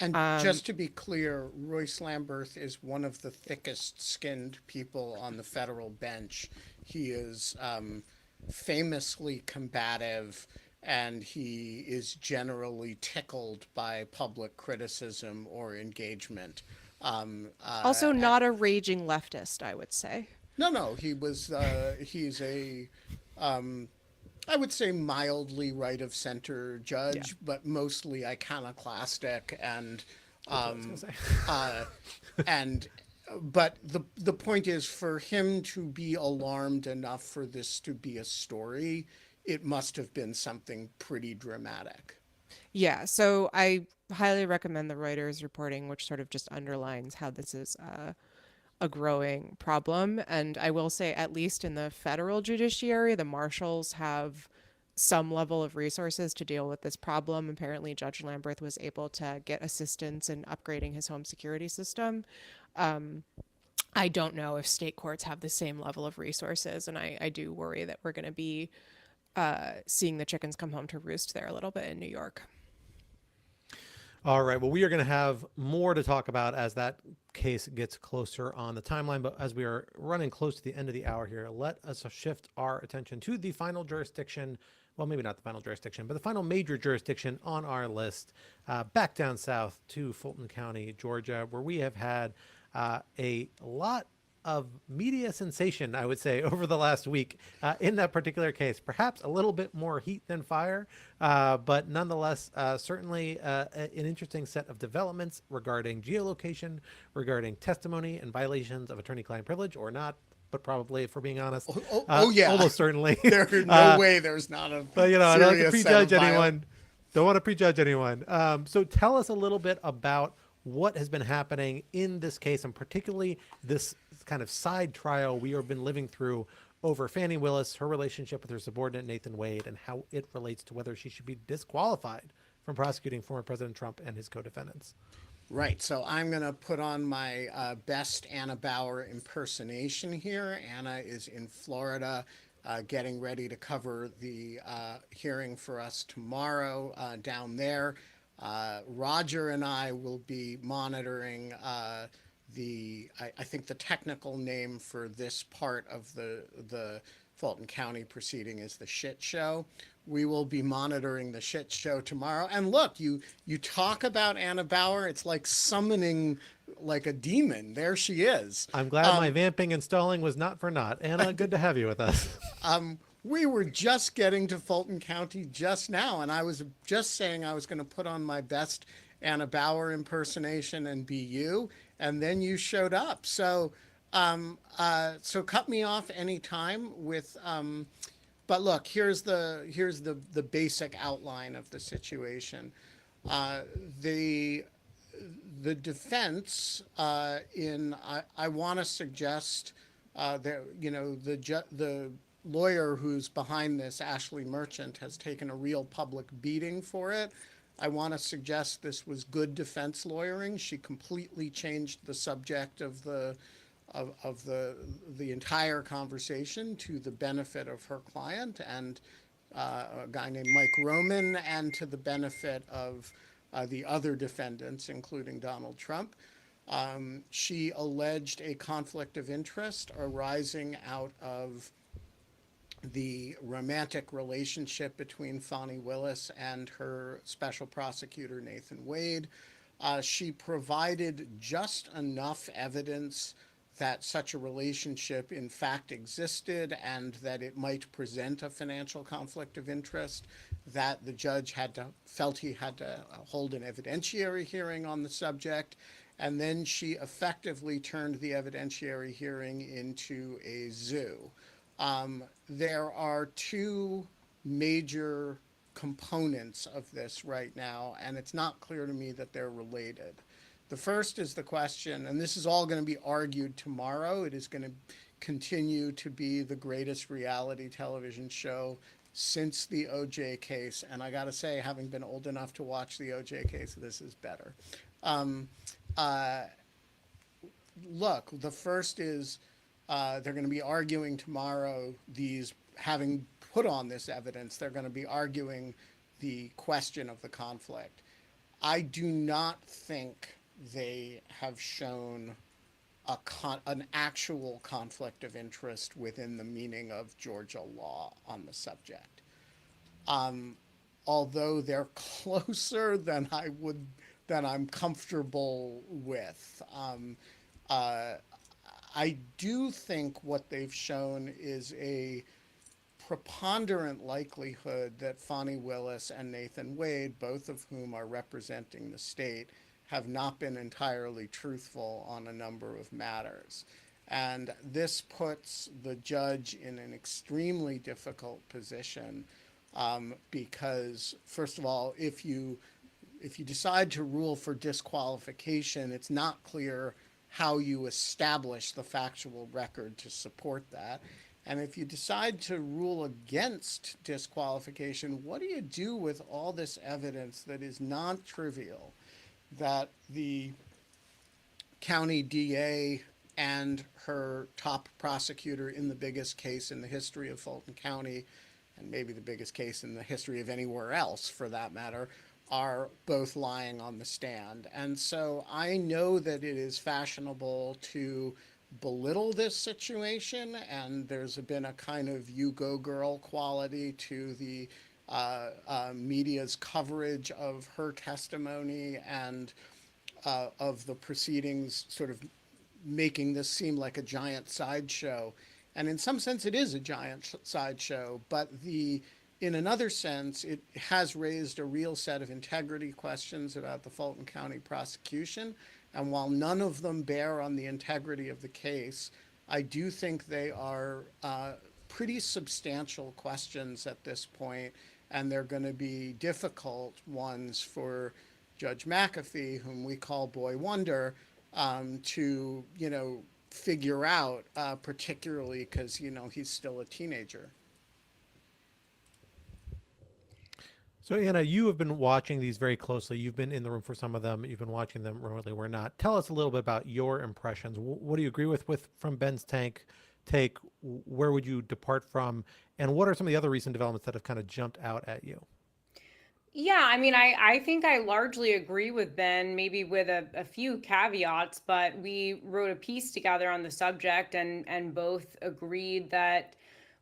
Speaker 4: And just to be clear, Royce Lamberth is one of the thickest skinned people on the federal bench. He is famously combative, and he is generally tickled by public criticism or engagement.
Speaker 2: Also not a raging leftist, I would say.
Speaker 4: No, he's a, I would say mildly right of center judge, but mostly iconoclastic but the point is, for him to be alarmed enough for this to be a story, it must have been something pretty dramatic.
Speaker 2: Yeah, so I highly recommend the Reuters reporting, which sort of just underlines how this is a growing problem. And I will say, at least in the federal judiciary, the marshals have some level of resources to deal with this problem. Apparently, Judge Lamberth was able to get assistance in upgrading his home security system. I don't know if state courts have the same level of resources, and I do worry that we're going to be seeing the chickens come home to roost there a little bit in New York.
Speaker 1: All right. Well, we are going to have more to talk about as that case gets closer on the timeline. But as we are running close to the end of the hour here, let us shift our attention to the final jurisdiction. Well, maybe not the final jurisdiction, but the final major jurisdiction on our list, back down south to Fulton County, Georgia, where we have had a lot of media sensation, I would say, over the last week in that particular case. Perhaps a little bit more heat than fire, but nonetheless, certainly an interesting set of developments regarding geolocation, regarding testimony and violations of attorney-client privilege, or not, but probably, if we're being honest.
Speaker 4: Yeah.
Speaker 1: Almost certainly.
Speaker 4: There's no way there's not a
Speaker 1: But, I don't like to
Speaker 4: serious
Speaker 1: prejudge
Speaker 4: set of
Speaker 1: anyone. Don't want to prejudge anyone. So tell us a little bit about what has been happening in this case, and particularly this kind of side trial we have been living through over Fannie Willis, her relationship with her subordinate Nathan Wade, and how it relates to whether she should be disqualified from prosecuting former President Trump and his co-defendants.
Speaker 4: Right. So I'm going to put on my best Anna Bauer impersonation here. Anna is in Florida, getting ready to cover the hearing for us tomorrow down there. Roger and I will be monitoring I think the technical name for this part of the Fulton County proceeding is the shit show. We will be monitoring the shit show tomorrow. And look, you talk about Anna Bauer, it's like summoning like a demon. There she is.
Speaker 1: I'm glad my vamping and stalling was not for naught. Anna, good to have you with us.
Speaker 4: We were just getting to Fulton County just now, and I was just saying I was going to put on my best Anna Bauer impersonation and be you, and then you showed up. So, so cut me off anytime with. But look, here's the basic outline of the situation. The defense I want to suggest that the lawyer who's behind this, Ashley Merchant, has taken a real public beating for it. I want to suggest this was good defense lawyering. She completely changed the subject of the entire conversation to the benefit of her client and a guy named Mike Roman, and to the benefit of the other defendants, including Donald Trump. She alleged a conflict of interest arising out of the romantic relationship between Fani Willis and her special prosecutor, Nathan Wade. She provided just enough evidence that such a relationship in fact existed and that it might present a financial conflict of interest, that the judge felt he had to hold an evidentiary hearing on the subject. And then she effectively turned the evidentiary hearing into a zoo. There are two major components of this right now, and it's not clear to me that they're related. The first is the question, and this is all going to be argued tomorrow. It is going to continue to be the greatest reality television show since the OJ case. And I got to say, having been old enough to watch the OJ case, this is better. Look, the first is they're going to be arguing tomorrow having put on this evidence, they're going to be arguing the question of the conflict. I do not think they have shown an actual conflict of interest within the meaning of Georgia law on the subject. Although they're closer than I'm comfortable with. I do think what they've shown is a preponderant likelihood that Fani Willis and Nathan Wade, both of whom are representing the state, have not been entirely truthful on a number of matters. And this puts the judge in an extremely difficult position because, first of all, if you decide to rule for disqualification, it's not clear how you establish the factual record to support that. And if you decide to rule against disqualification, what do you do with all this evidence that is non-trivial, that the county DA and her top prosecutor in the biggest case in the history of Fulton County, and maybe the biggest case in the history of anywhere else for that matter, are both lying on the stand? And so I know that it is fashionable to belittle this situation, and there's been a kind of you go girl quality to the media's coverage of her testimony and of the proceedings, sort of making this seem like a giant sideshow. And in some sense it is a giant sideshow, but in another sense, it has raised a real set of integrity questions about the Fulton County prosecution. And while none of them bear on the integrity of the case, I do think they are pretty substantial questions at this point, and they're going to be difficult ones for Judge McAfee, whom we call Boy Wonder, to, figure out, particularly because, he's still a teenager.
Speaker 1: So, Anna, you have been watching these very closely. You've been in the room for some of them. You've been watching them remotely. We're not. Tell us a little bit about your impressions. What do you agree with from Ben's take? Where would you depart from? And what are some of the other recent developments that have kind of jumped out at you?
Speaker 5: Yeah, I mean, I think I largely agree with Ben, maybe with a few caveats, but we wrote a piece together on the subject and both agreed that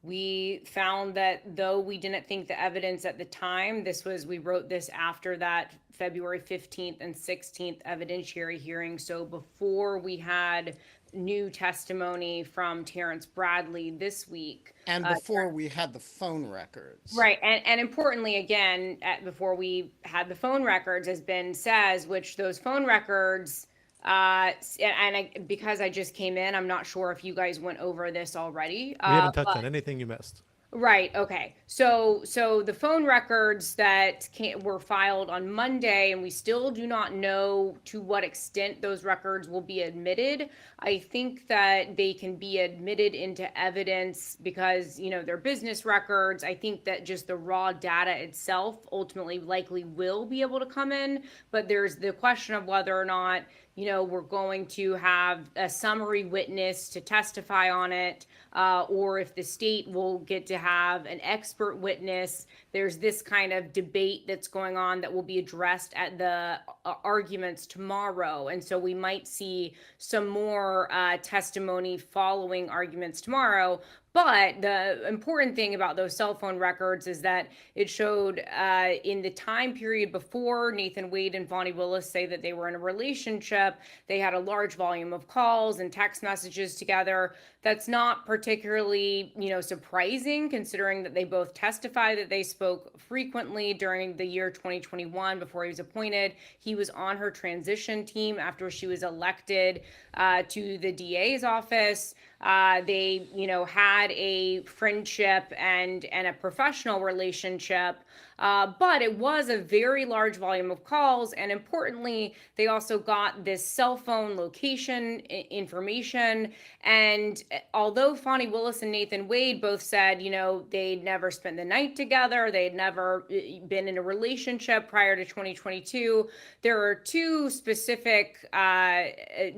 Speaker 5: we found that though we didn't think the evidence at the time, we wrote this after that February 15th and 16th evidentiary hearing. So before we had new testimony from Terrence Bradley this week.
Speaker 4: And before we had the phone records.
Speaker 5: Right. And importantly, again, before we had the phone records, as Ben says, which those phone records, because I just came in, I'm not sure if you guys went over this already.
Speaker 1: We haven't touched on anything you missed.
Speaker 5: Right. Okay. So the phone records that were filed on Monday, and we still do not know to what extent those records will be admitted. I think that they can be admitted into evidence because, they're business records. I think that just the raw data itself ultimately likely will be able to come in, but there's the question of whether or not, we're going to have a summary witness to testify on it, or if the state will get to have an expert witness. There's this kind of debate that's going on that will be addressed at the arguments tomorrow. And so we might see some more testimony following arguments tomorrow. But the important thing about those cell phone records is that it showed in the time period before Nathan Wade and Fonnie Willis say that they were in a relationship, they had a large volume of calls and text messages together. That's not particularly, surprising, considering that they both testify that they spoke frequently during the year 2021 before he was appointed. He was on her transition team after she was elected to the DA's office. They, had a friendship and a professional relationship, but it was a very large volume of calls. And importantly, they also got this cell phone location information. And although Fonnie Willis and Nathan Wade both said, they'd never spent the night together, they'd never been in a relationship prior to 2022, there are two specific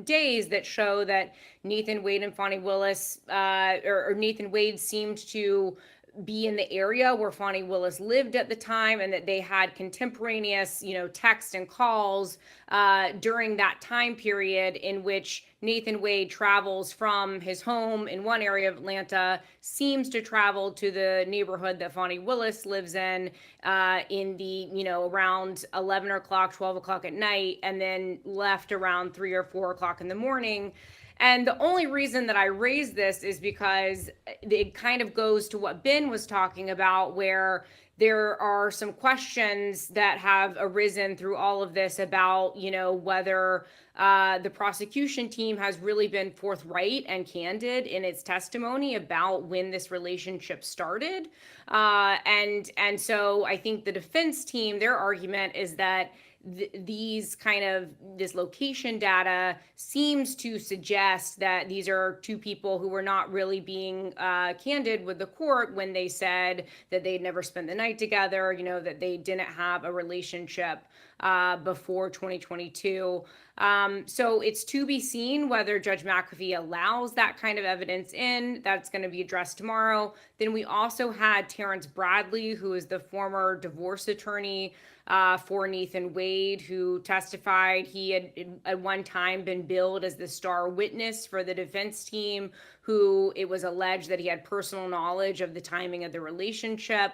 Speaker 5: days that show that Nathan Wade and Fonnie Willis, or Nathan Wade seemed to be in the area where Fonnie Willis lived at the time, and that they had contemporaneous, text and calls during that time period in which Nathan Wade travels from his home in one area of Atlanta, seems to travel to the neighborhood that Fonnie Willis lives in the, around 11 o'clock, 12 o'clock at night, and then left around 3 or 4 o'clock in the morning. And the only reason that I raise this is because it kind of goes to what Ben was talking about, where there are some questions that have arisen through all of this about, whether the prosecution team has really been forthright and candid in its testimony about when this relationship started. And so I think the defense team, their argument is that this location data seems to suggest that these are two people who were not really being candid with the court when they said that they'd never spent the night together, that they didn't have a relationship before 2022. So it's to be seen whether Judge McAfee allows that kind of evidence in. That's going to be addressed tomorrow. Then we also had Terrence Bradley, who is the former divorce attorney for Nathan Wade, who testified. He had at one time been billed as the star witness for the defense team, who it was alleged that he had personal knowledge of the timing of the relationship.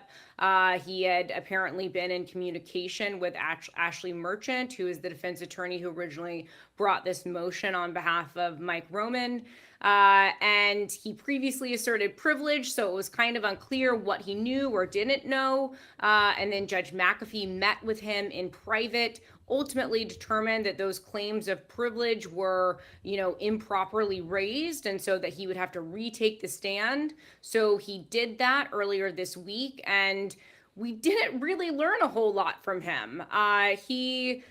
Speaker 5: He had apparently been in communication with Ashley Merchant, who is the defense attorney who originally brought this motion on behalf of Mike Roman. And he previously asserted privilege, so it was kind of unclear what he knew or didn't know. And then Judge McAfee met with him in private, ultimately determined that those claims of privilege were, improperly raised, and so that he would have to retake the stand. So he did that earlier this week, and we didn't really learn a whole lot from him. It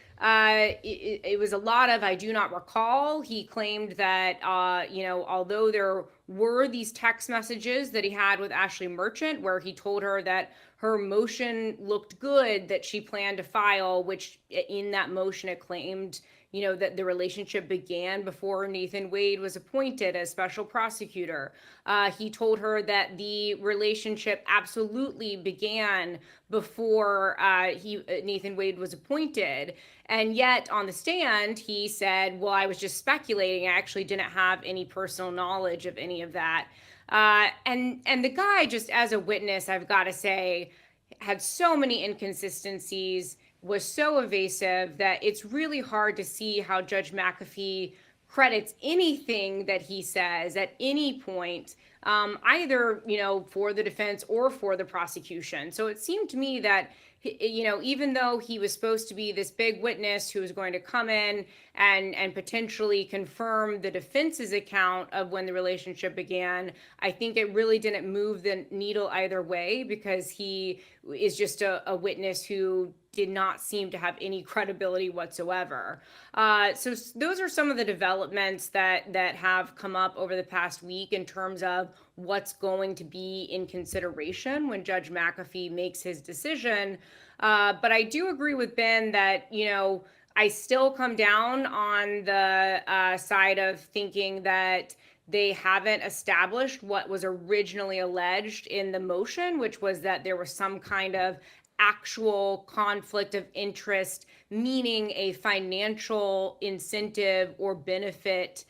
Speaker 5: was a lot of I do not recall. He claimed that, although there were these text messages that he had with Ashley Merchant where he told her that her motion looked good that she planned to file, which in that motion it claimed, that the relationship began before Nathan Wade was appointed as special prosecutor. He told her that the relationship absolutely began before Nathan Wade was appointed. And yet on the stand, he said, well, I was just speculating. I actually didn't have any personal knowledge of any of that. And the guy, just as a witness, I've got to say, had so many inconsistencies, was so evasive that it's really hard to see how Judge McAfee credits anything that he says at any point, either, for the defense or for the prosecution. So it seemed to me that, even though he was supposed to be this big witness who was going to come in and potentially confirm the defense's account of when the relationship began, I think it really didn't move the needle either way, because he is just a witness who did not seem to have any credibility whatsoever. So those are some of the developments that have come up over the past week in terms of what's going to be in consideration when Judge McAfee makes his decision. But I do agree with Ben that, I still come down on the side of thinking that they haven't established what was originally alleged in the motion, which was that there was some kind of actual conflict of interest, meaning a financial incentive or benefit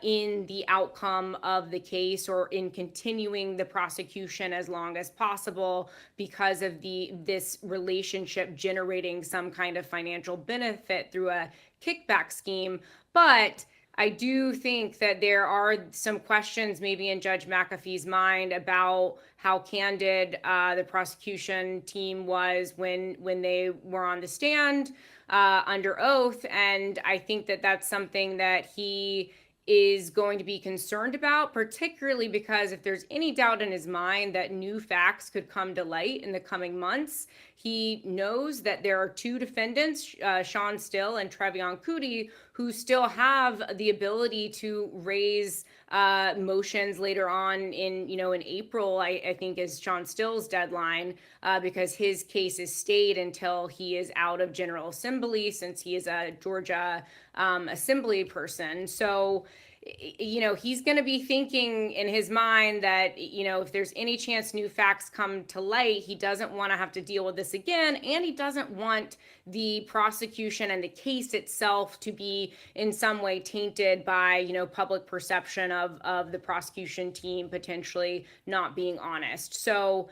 Speaker 5: in the outcome of the case, or in continuing the prosecution as long as possible because of this relationship generating some kind of financial benefit through a kickback scheme. But I do think that there are some questions maybe in Judge McAfee's mind about how candid the prosecution team was when they were on the stand under oath. And I think that that's something that he is going to be concerned about, particularly because if there's any doubt in his mind that new facts could come to light in the coming months, he knows that there are two defendants, Sean Still and Trevion Cootie, who still have the ability to raise motions later on in April, I think is Sean Still's deadline, because his case is stayed until he is out of General Assembly, since he is a Georgia Assembly person. So he's going to be thinking in his mind that, if there's any chance new facts come to light, he doesn't want to have to deal with this again. And he doesn't want the prosecution and the case itself to be in some way tainted by, public perception of the prosecution team potentially not being honest. So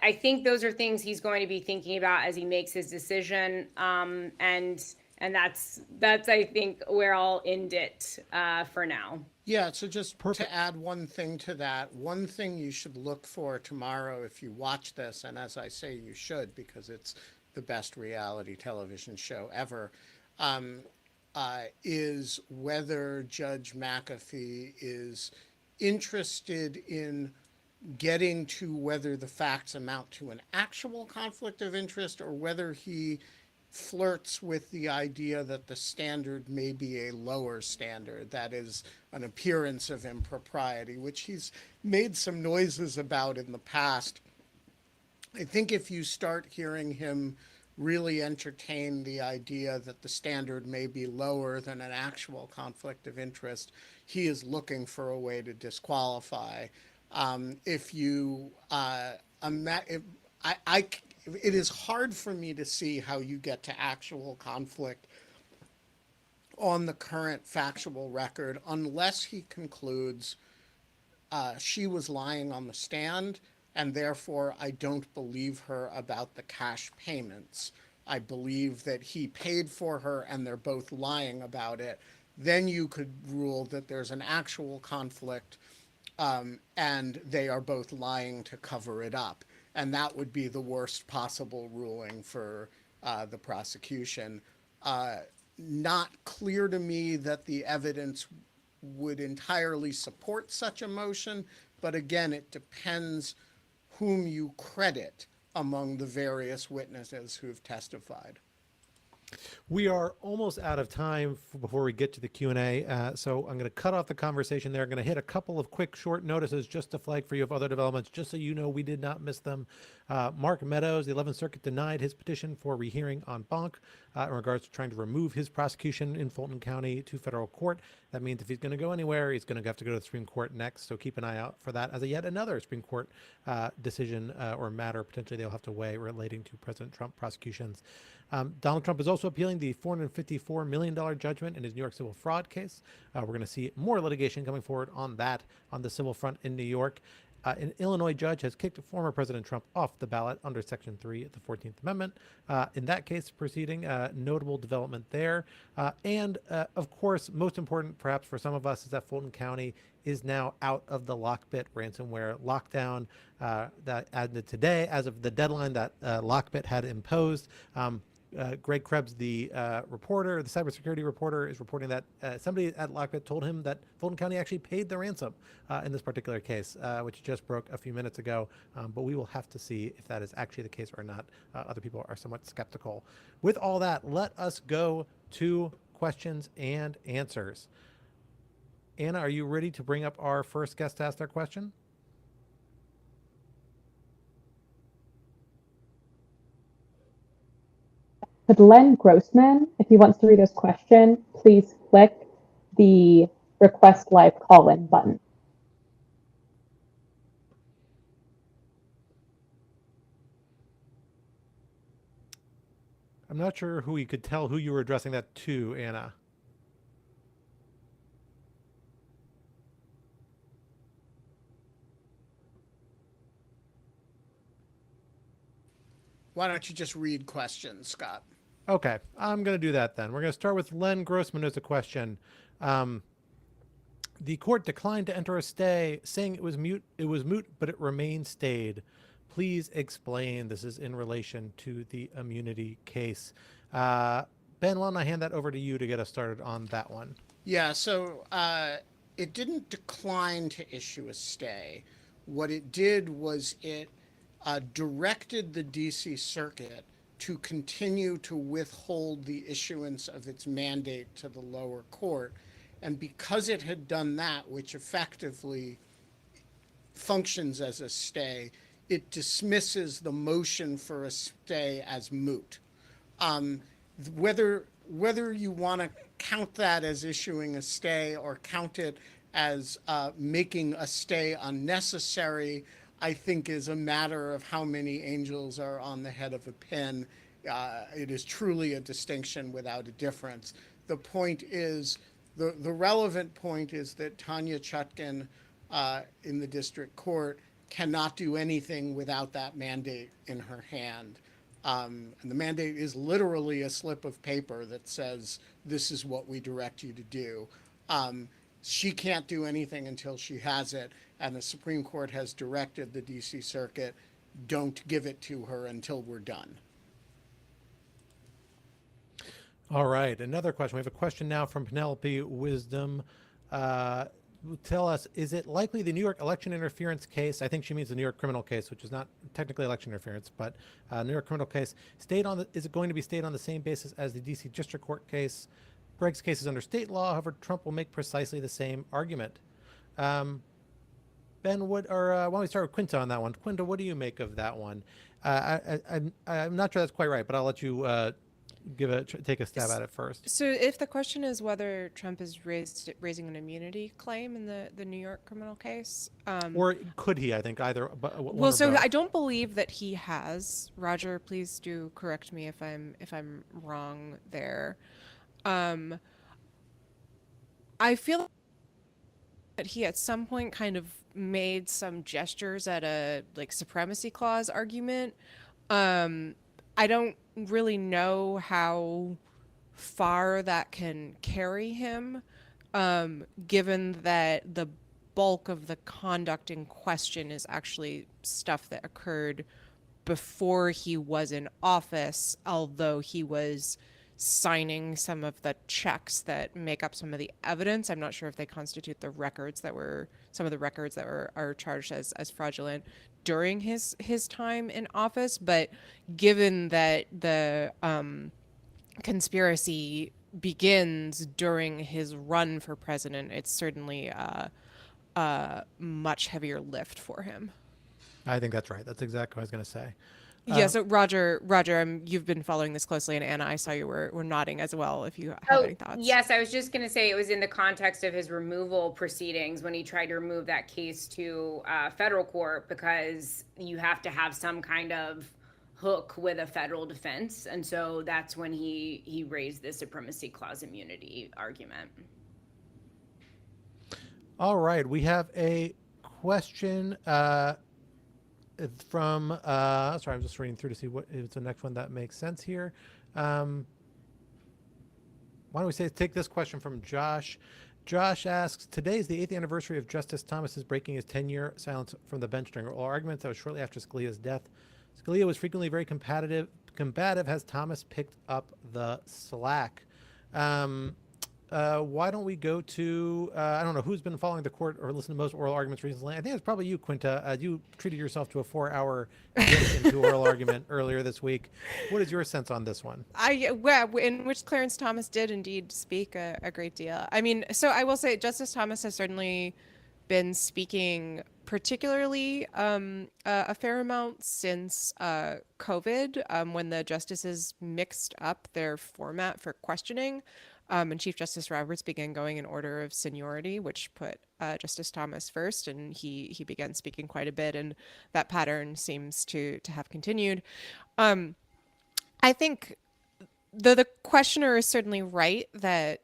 Speaker 5: I think those are things he's going to be thinking about as he makes his decision. And that's I think where I'll end it for now.
Speaker 4: Yeah, so just to add one thing to that, one thing you should look for tomorrow if you watch this, and as I say, you should, because it's the best reality television show ever, is whether Judge McAfee is interested in getting to whether the facts amount to an actual conflict of interest, or whether he flirts with the idea that the standard may be a lower standard, that is an appearance of impropriety, which he's made some noises about in the past. I think if you start hearing him really entertain the idea that the standard may be lower than an actual conflict of interest, he is looking for a way to disqualify. It is hard for me to see how you get to actual conflict on the current factual record unless he concludes she was lying on the stand, and therefore I don't believe her about the cash payments. I believe that he paid for her and they're both lying about it. Then you could rule that there's an actual conflict and they are both lying to cover it up. And that would be the worst possible ruling for the prosecution. Not clear to me that the evidence would entirely support such a motion, but again, it depends whom you credit among the various witnesses who've testified.
Speaker 1: We are almost out of time before we get to the Q&A, so I'm going to cut off the conversation there. I'm going to hit a couple of quick short notices just to flag for you of other developments, just so you know we did not miss them. Mark Meadows, the 11th Circuit, denied his petition for rehearing en banc in regards to trying to remove his prosecution in Fulton County to federal court. That means if he's going to go anywhere, he's going to have to go to the Supreme Court next, so keep an eye out for that as yet another Supreme Court decision or matter potentially they'll have to weigh relating to President Trump prosecutions. Donald Trump is also appealing the $454 million judgment in his New York civil fraud case. We're going to see more litigation coming forward on that on the civil front in New York. An Illinois judge has kicked former President Trump off the ballot under Section 3 of the 14th Amendment. In that case proceeding, notable development there. And of course, most important perhaps for some of us is that Fulton County is now out of the Lockbit ransomware lockdown that ended today as of the deadline that Lockbit had imposed. Greg Krebs, the reporter, the cybersecurity reporter, is reporting that somebody at Lockbit told him that Fulton County actually paid the ransom in this particular case, which just broke a few minutes ago. But we will have to see if that is actually the case or not. Other people are somewhat skeptical. With all that, let us go to questions and answers. Anna, are you ready to bring up our first guest to ask their question?
Speaker 6: With Len Grossman, if he wants to read his question, please click the request live call-in button.
Speaker 1: I'm not sure who you could tell who you were addressing that to, Anna.
Speaker 4: Why don't you just read questions, Scott?
Speaker 1: Okay, I'm going to do that then. We're going to start with Len Grossman as a question. The court declined to enter a stay, saying it was moot, but it remained stayed. Please explain. This is in relation to the immunity case. Ben, why don't I hand that over to you to get us started on that one?
Speaker 4: Yeah, so it didn't decline to issue a stay. What it did was it directed the DC Circuit to continue to withhold the issuance of its mandate to the lower court. And because it had done that, which effectively functions as a stay, it dismisses the motion for a stay as moot. Whether you want to count that as issuing a stay or count it as making a stay unnecessary, I think is a matter of how many angels are on the head of a pin. It is truly a distinction without a difference. The point is, the relevant point is that Tanya Chutkan in the district court cannot do anything without that mandate in her hand. And the mandate is literally a slip of paper that says, this is what we direct you to do. She can't do anything until she has it, and the Supreme Court has directed the DC Circuit, don't give it to her until we're done.
Speaker 1: All right, another question. We have a question now from Penelope Wisdom. Tell us, is it likely the New York election interference case, I think she means the New York criminal case, which is not technically election interference, but New York criminal case, is it going to be stayed on the same basis as the DC District Court case? Greg's case is under state law. However, Trump will make precisely the same argument. Ben, why don't we start with Quinta on that one? Quinta, what do you make of that one? I'm not sure that's quite right, but I'll let you take a stab at it first.
Speaker 2: So if the question is whether Trump is raising an immunity claim in the New York criminal case,
Speaker 1: or could he? I think either. But
Speaker 2: well, so I don't believe that he has. Roger, please do correct me if I'm wrong there. I feel that he at some point kind of made some gestures at a supremacy clause argument. I don't really know how far that can carry him, given that the bulk of the conduct in question is actually stuff that occurred before he was in office, although he was signing some of the checks that make up some of the evidence. I'm not sure if they constitute the records that were some of the records that are charged as fraudulent during his time in office. But given that the conspiracy begins during his run for president, it's certainly a much heavier lift for him.
Speaker 1: I think that's right. That's exactly what I was going to say.
Speaker 2: Yeah, so Roger, you've been following this closely, and Anna, I saw you were nodding as well. If you have any thoughts.
Speaker 5: Yes, I was just going to say it was in the context of his removal proceedings when he tried to remove that case to federal court, because you have to have some kind of hook with a federal defense, and so that's when he raised the supremacy clause immunity argument.
Speaker 1: All right, we have a question from sorry, I'm just reading through to see what is the next one that makes sense here. Why don't we take this question from Josh? Josh asks, today is the 8th anniversary of Justice Thomas's breaking his 10-year silence from the bench during oral arguments. That was shortly after Scalia's death. Scalia was frequently very combative. Has Thomas picked up the slack? Why don't we go to, I don't know who's been following the court or listening to most oral arguments recently. I think it's probably you, Quinta. You treated yourself to a 4-hour into oral argument earlier this week. What is your sense on this one?
Speaker 2: In which Clarence Thomas did indeed speak a great deal. I mean, so I will say Justice Thomas has certainly been speaking particularly a fair amount since COVID, when the justices mixed up their format for questioning. And Chief Justice Roberts began going in order of seniority, which put Justice Thomas first, and he began speaking quite a bit, and that pattern seems to have continued. I think the questioner is certainly right that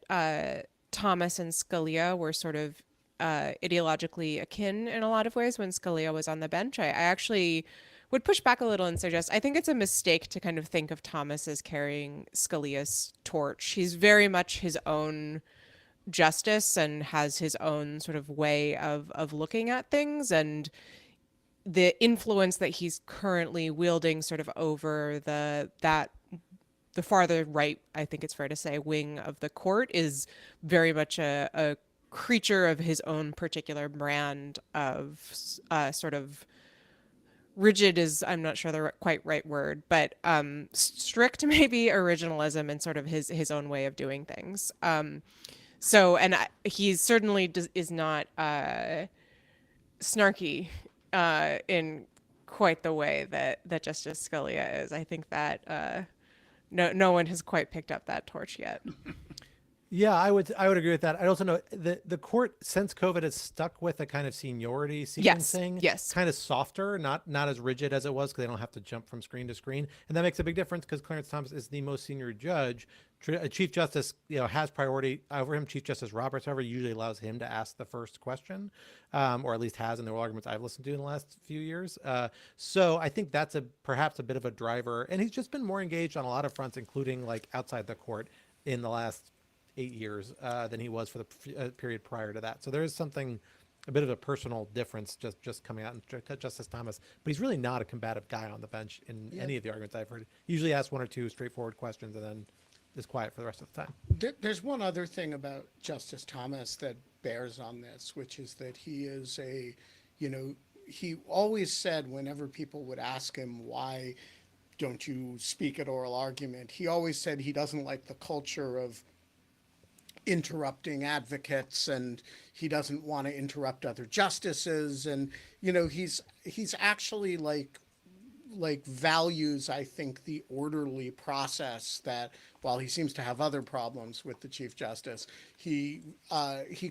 Speaker 2: Thomas and Scalia were sort of ideologically akin in a lot of ways when Scalia was on the bench. I actually would push back a little and suggest I think it's a mistake to kind of think of Thomas as carrying Scalia's torch. He's very much his own justice and has his own sort of way of looking at things, and the influence that he's currently wielding sort of over the farther right, I think it's fair to say, wing of the court is very much a creature of his own particular brand of sort of rigid is, I'm not sure the quite right word, but strict maybe originalism and sort of his own way of doing things. So, and he certainly is not snarky in quite the way that Justice Scalia is. I think that no one has quite picked up that torch yet.
Speaker 1: Yeah, I would agree with that. I also know the court since COVID has stuck with a kind of seniority sequencing.
Speaker 2: Yes.
Speaker 1: Kind of softer, not as rigid as it was, because they don't have to jump from screen to screen, and that makes a big difference because Clarence Thomas is the most senior judge. Chief Justice, has priority over him. Chief Justice Roberts, however, usually allows him to ask the first question, or at least has in the oral arguments I've listened to in the last few years. So I think that's perhaps a bit of a driver, and he's just been more engaged on a lot of fronts, including like outside the court in the last 8 years than he was for the period prior to that. So there is a bit of a personal difference just coming out in Justice Thomas, but he's really not a combative guy on the bench in any of the arguments I've heard. He usually asks one or two straightforward questions and then is quiet for the rest of the time.
Speaker 4: There's one other thing about Justice Thomas that bears on this, which is that he is he always said whenever people would ask him, why don't you speak at oral argument? He always said he doesn't like the culture of interrupting advocates, and he doesn't want to interrupt other justices, and he's actually like values, I think, the orderly process that, while he seems to have other problems with the Chief Justice, he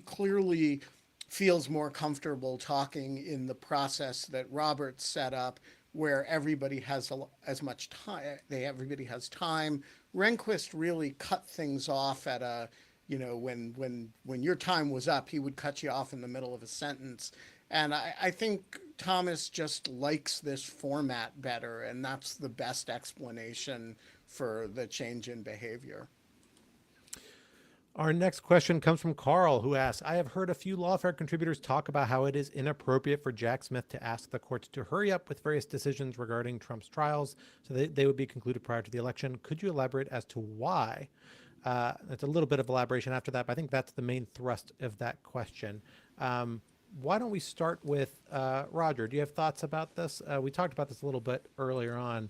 Speaker 4: clearly feels more comfortable talking in the process that Roberts set up, where everybody has as much time. Everybody has time. Rehnquist really cut things off at a when your time was up, he would cut you off in the middle of a sentence. And I think Thomas just likes this format better, and that's the best explanation for the change in behavior.
Speaker 1: Our next question comes from Carl, who asks, I have heard a few Lawfare contributors talk about how it is inappropriate for Jack Smith to ask the courts to hurry up with various decisions regarding Trump's trials so they would be concluded prior to the election. Could you elaborate as to why? It's a little bit of elaboration after that, but I think that's the main thrust of that question. Why don't we start with Roger? Do you have thoughts about this? We talked about this a little bit earlier on.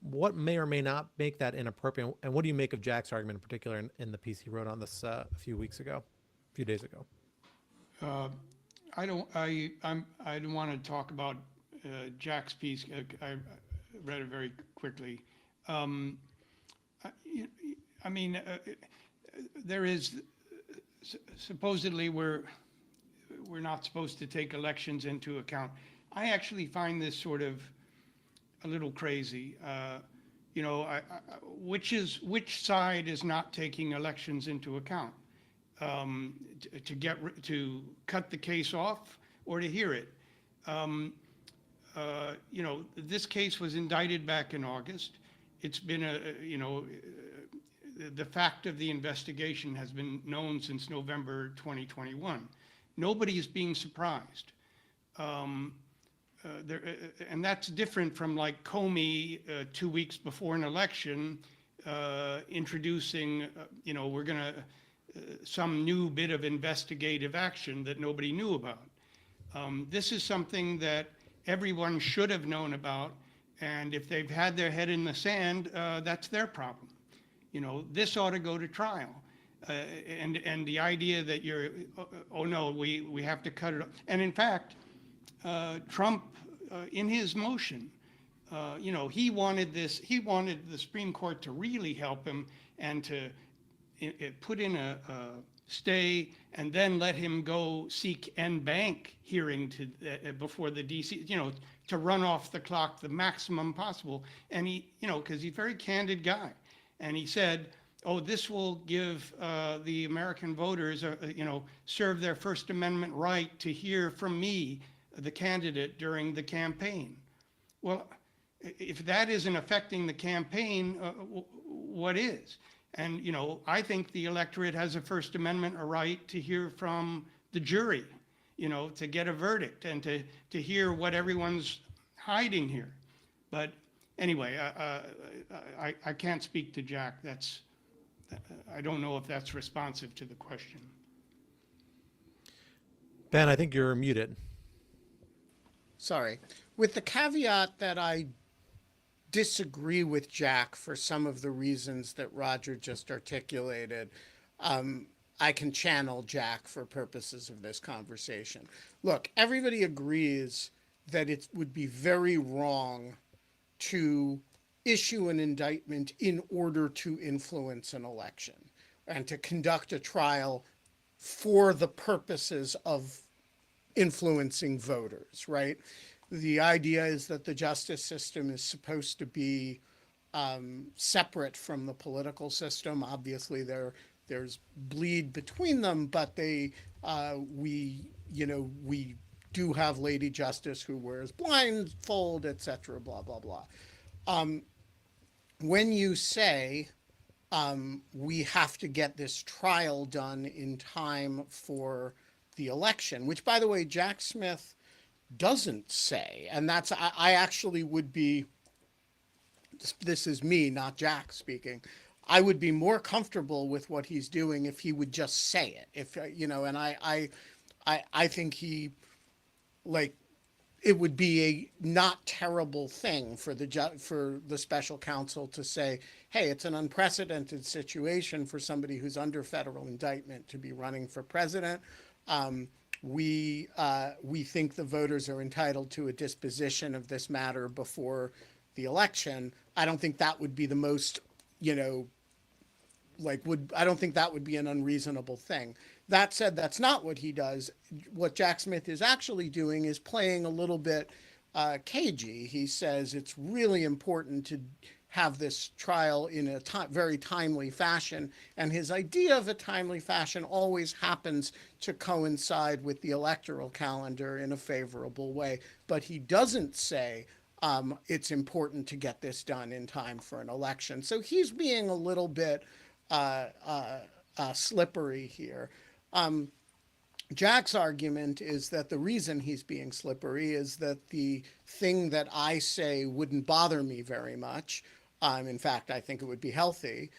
Speaker 1: What may or may not make that inappropriate, and what do you make of Jack's argument in particular in the piece he wrote on this a few days ago?
Speaker 3: I don't want to talk about Jack's piece. I read it very quickly. I mean, there is supposedly we're not supposed to take elections into account. I actually find this sort of a little crazy. Which side is not taking elections into account? To cut the case off or to hear it? This case was indicted back in August. It's been the fact of the investigation has been known since November 2021. Nobody is being surprised. And that's different from like Comey 2 weeks before an election introducing, we're going to some new bit of investigative action that nobody knew about. This is something that everyone should have known about, and if they've had their head in the sand, that's their problem. This ought to go to trial. And the idea that we have to cut it off. And in fact, Trump, in his motion, he wanted the Supreme Court to really help him and to put in a stay and then let him go seek en banc hearing before the DC, to run off the clock the maximum possible. And he, because he's a very candid guy. And he said, this will give the American voters, serve their First Amendment right to hear from me, the candidate, during the campaign. Well, if that isn't affecting the campaign, what is? And, I think the electorate has a First Amendment right to hear from the jury, to get a verdict and to hear what everyone's hiding here. But anyway, I can't speak to Jack. I don't know if that's responsive to the question.
Speaker 1: Ben, I think you're muted.
Speaker 4: Sorry. With the caveat that I disagree with Jack for some of the reasons that Roger just articulated, I can channel Jack for purposes of this conversation. Look, everybody agrees that it would be very wrong to issue an indictment in order to influence an election and to conduct a trial for the purposes of influencing voters, right? The idea is that the justice system is supposed to be separate from the political system. Obviously, there's bleed between them, but we do have Lady Justice who wears blindfold, etc. Blah blah blah. When you say we have to get this trial done in time for the election, which, by the way, Jack Smith doesn't say, and that's I actually would be. This is me, not Jack speaking. I would be more comfortable with what he's doing if he would just say it. If and I think he, like, it would be a not terrible thing for the special counsel to say, hey, it's an unprecedented situation for somebody who's under federal indictment to be running for president. We think the voters are entitled to a disposition of this matter before the election. I don't think that would be the most, I don't think that would be an unreasonable thing. That said, that's not what he does. What Jack Smith is actually doing is playing a little bit cagey. He says it's really important to have this trial in a very timely fashion. And his idea of a timely fashion always happens to coincide with the electoral calendar in a favorable way. But he doesn't say it's important to get this done in time for an election. So he's being a little bit slippery here. Jack's argument is that the reason he's being slippery is that the thing that I say wouldn't bother me very much, in fact, I think it would be healthy,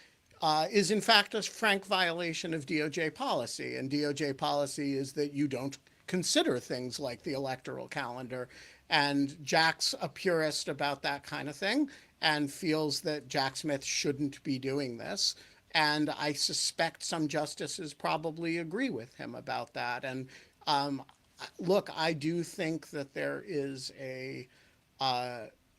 Speaker 4: is in fact a frank violation of DOJ policy. And DOJ policy is that you don't consider things like the electoral calendar. And Jack's a purist about that kind of thing and feels that Jack Smith shouldn't be doing this. And I suspect some justices probably agree with him about that. And look, I do think that there is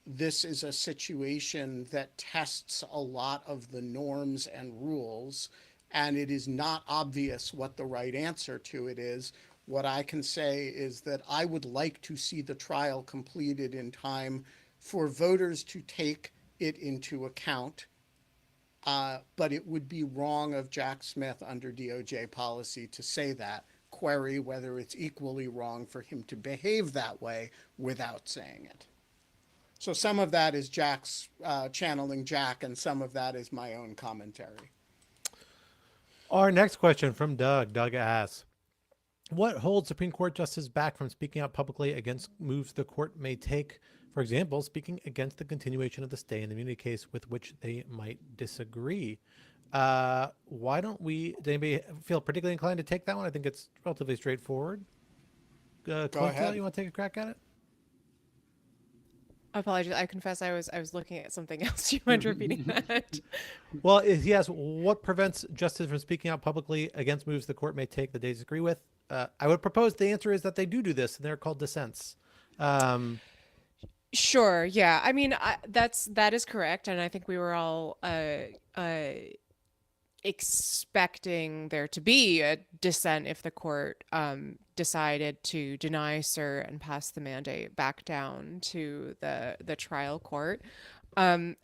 Speaker 4: this is a situation that tests a lot of the norms and rules, and it is not obvious what the right answer to it is. What I can say is that I would like to see the trial completed in time for voters to take it into account. But it would be wrong of Jack Smith under DOJ policy to say that. Query whether it's equally wrong for him to behave that way without saying it. So some of that is Jack's channeling Jack, and some of that is my own commentary.
Speaker 1: Our next question from Doug. Doug asks, what holds Supreme Court justices back from speaking out publicly against moves the court may take? For example, speaking against the continuation of the stay in the immunity case with which they might disagree. Why don't we, does anybody feel particularly inclined to take that one? I think it's relatively straightforward.
Speaker 4: Go
Speaker 1: Quinta,
Speaker 4: ahead.
Speaker 1: you want to take a crack at it?
Speaker 2: Apologies. I confess I was looking at something else. Do you mind repeating that?
Speaker 1: Well, he asks, what prevents justices from speaking out publicly against moves the court may take that they disagree with? I would propose the answer is that they do this, and they're called dissents.
Speaker 2: Sure. Yeah. I mean, that is correct, and I think we were all expecting there to be a dissent if the court decided to deny cert and pass the mandate back down to the trial court.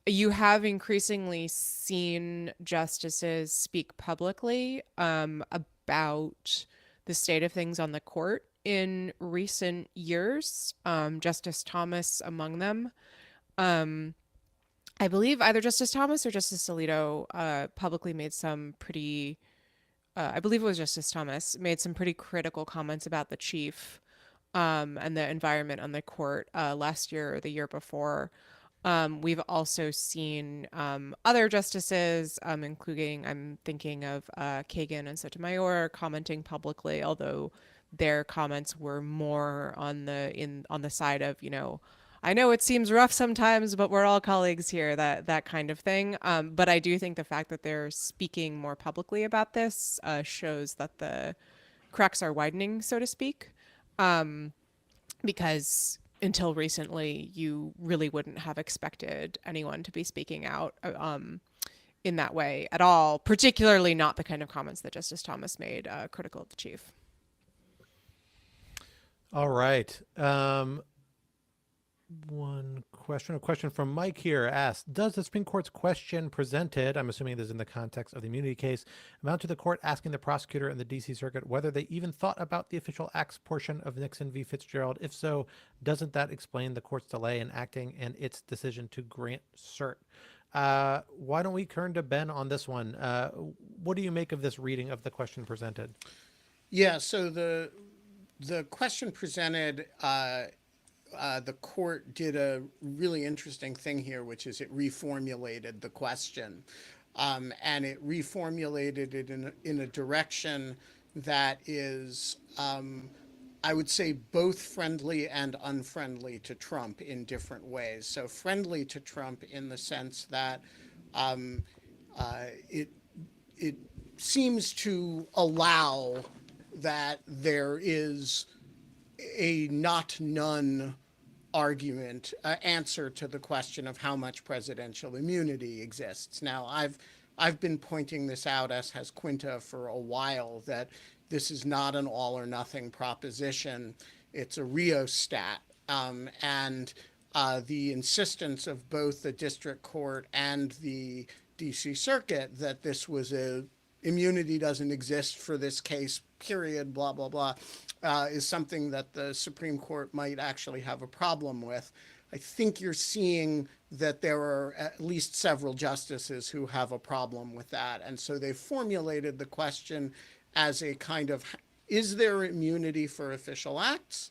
Speaker 2: You have increasingly seen justices speak publicly about the state of things on the court in recent years, Justice Thomas among them. I believe either Justice Thomas or Justice Alito publicly made some pretty, I believe it was Justice Thomas, made some pretty critical comments about the chief and the environment on the court last year or the year before. We've also seen other justices, including, I'm thinking of Kagan and Sotomayor, commenting publicly, although their comments were more on the side of, I know it seems rough sometimes, but we're all colleagues here, that kind of thing. But I do think the fact that they're speaking more publicly about this shows that the cracks are widening, so to speak. Because until recently, you really wouldn't have expected anyone to be speaking out in that way at all, particularly not the kind of comments that Justice Thomas made critical of the chief.
Speaker 1: All right. A question from Mike here asks, does the Supreme Court's question presented, I'm assuming this is in the context of the immunity case, amount to the court asking the prosecutor and the DC Circuit whether they even thought about the official acts portion of Nixon v. Fitzgerald? If so, doesn't that explain the court's delay in acting and its decision to grant cert? Why don't we turn to Ben on this one? What do you make of this reading of the question presented?
Speaker 4: Yeah, so the question presented, the court did a really interesting thing here, which is it reformulated the question. And it reformulated it in a direction that is, I would say, both friendly and unfriendly to Trump in different ways. So friendly to Trump in the sense that it seems to allow that there is a not none argument, answer to the question of how much presidential immunity exists. Now, I've been pointing this out, as has Quinta, for a while, that this is not an all or nothing proposition. It's a rheostat. And the insistence of both the district court and the DC Circuit that this was immunity doesn't exist for this case, period, blah, blah, blah, is something that the Supreme Court might actually have a problem with. I think you're seeing that there are at least several justices who have a problem with that. And so they formulated the question as a kind of, is there immunity for official acts?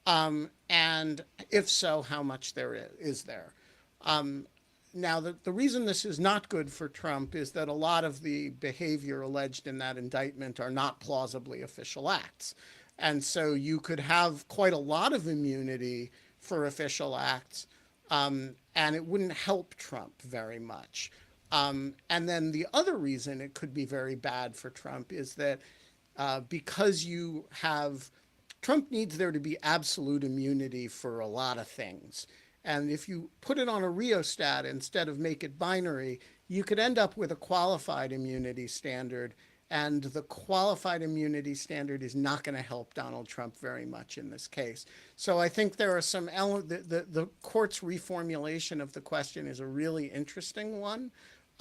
Speaker 4: And if so, how much there is there? Now, the reason this is not good for Trump is that a lot of the behavior alleged in that indictment are not plausibly official acts. And so you could have quite a lot of immunity for official acts, and it wouldn't help Trump very much. And then the other reason it could be very bad for Trump is that because you have, Trump needs there to be absolute immunity for a lot of things. And if you put it on a rheostat instead of make it binary, you could end up with a qualified immunity standard. And the qualified immunity standard is not going to help Donald Trump very much in this case. So I think there are some the court's reformulation of the question is a really interesting one,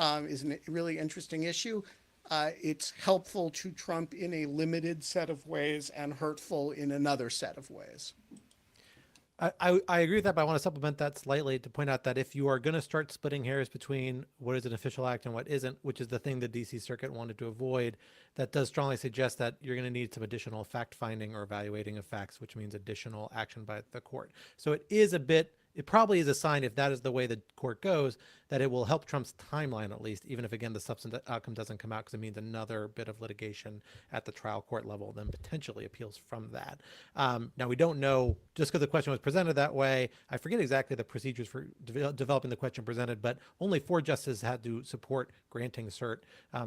Speaker 4: is a really interesting issue. It's helpful to Trump in a limited set of ways and hurtful in another set of ways.
Speaker 1: I agree with that, but I want to supplement that slightly to point out that if you are going to start splitting hairs between what is an official act and what isn't, which is the thing the DC Circuit wanted to avoid, that does strongly suggest that you're going to need some additional fact finding or evaluating of facts, which means additional action by the court. So it probably is a sign, if that is the way the court goes, that it will help Trump's timeline at least, even if, again, the substantive outcome doesn't come out, because it means another bit of litigation at the trial court level, then potentially appeals from that. Now, we don't know, just because the question was presented that way, I forget exactly the procedures for developing the question presented, but only 4 justices had to support granting cert.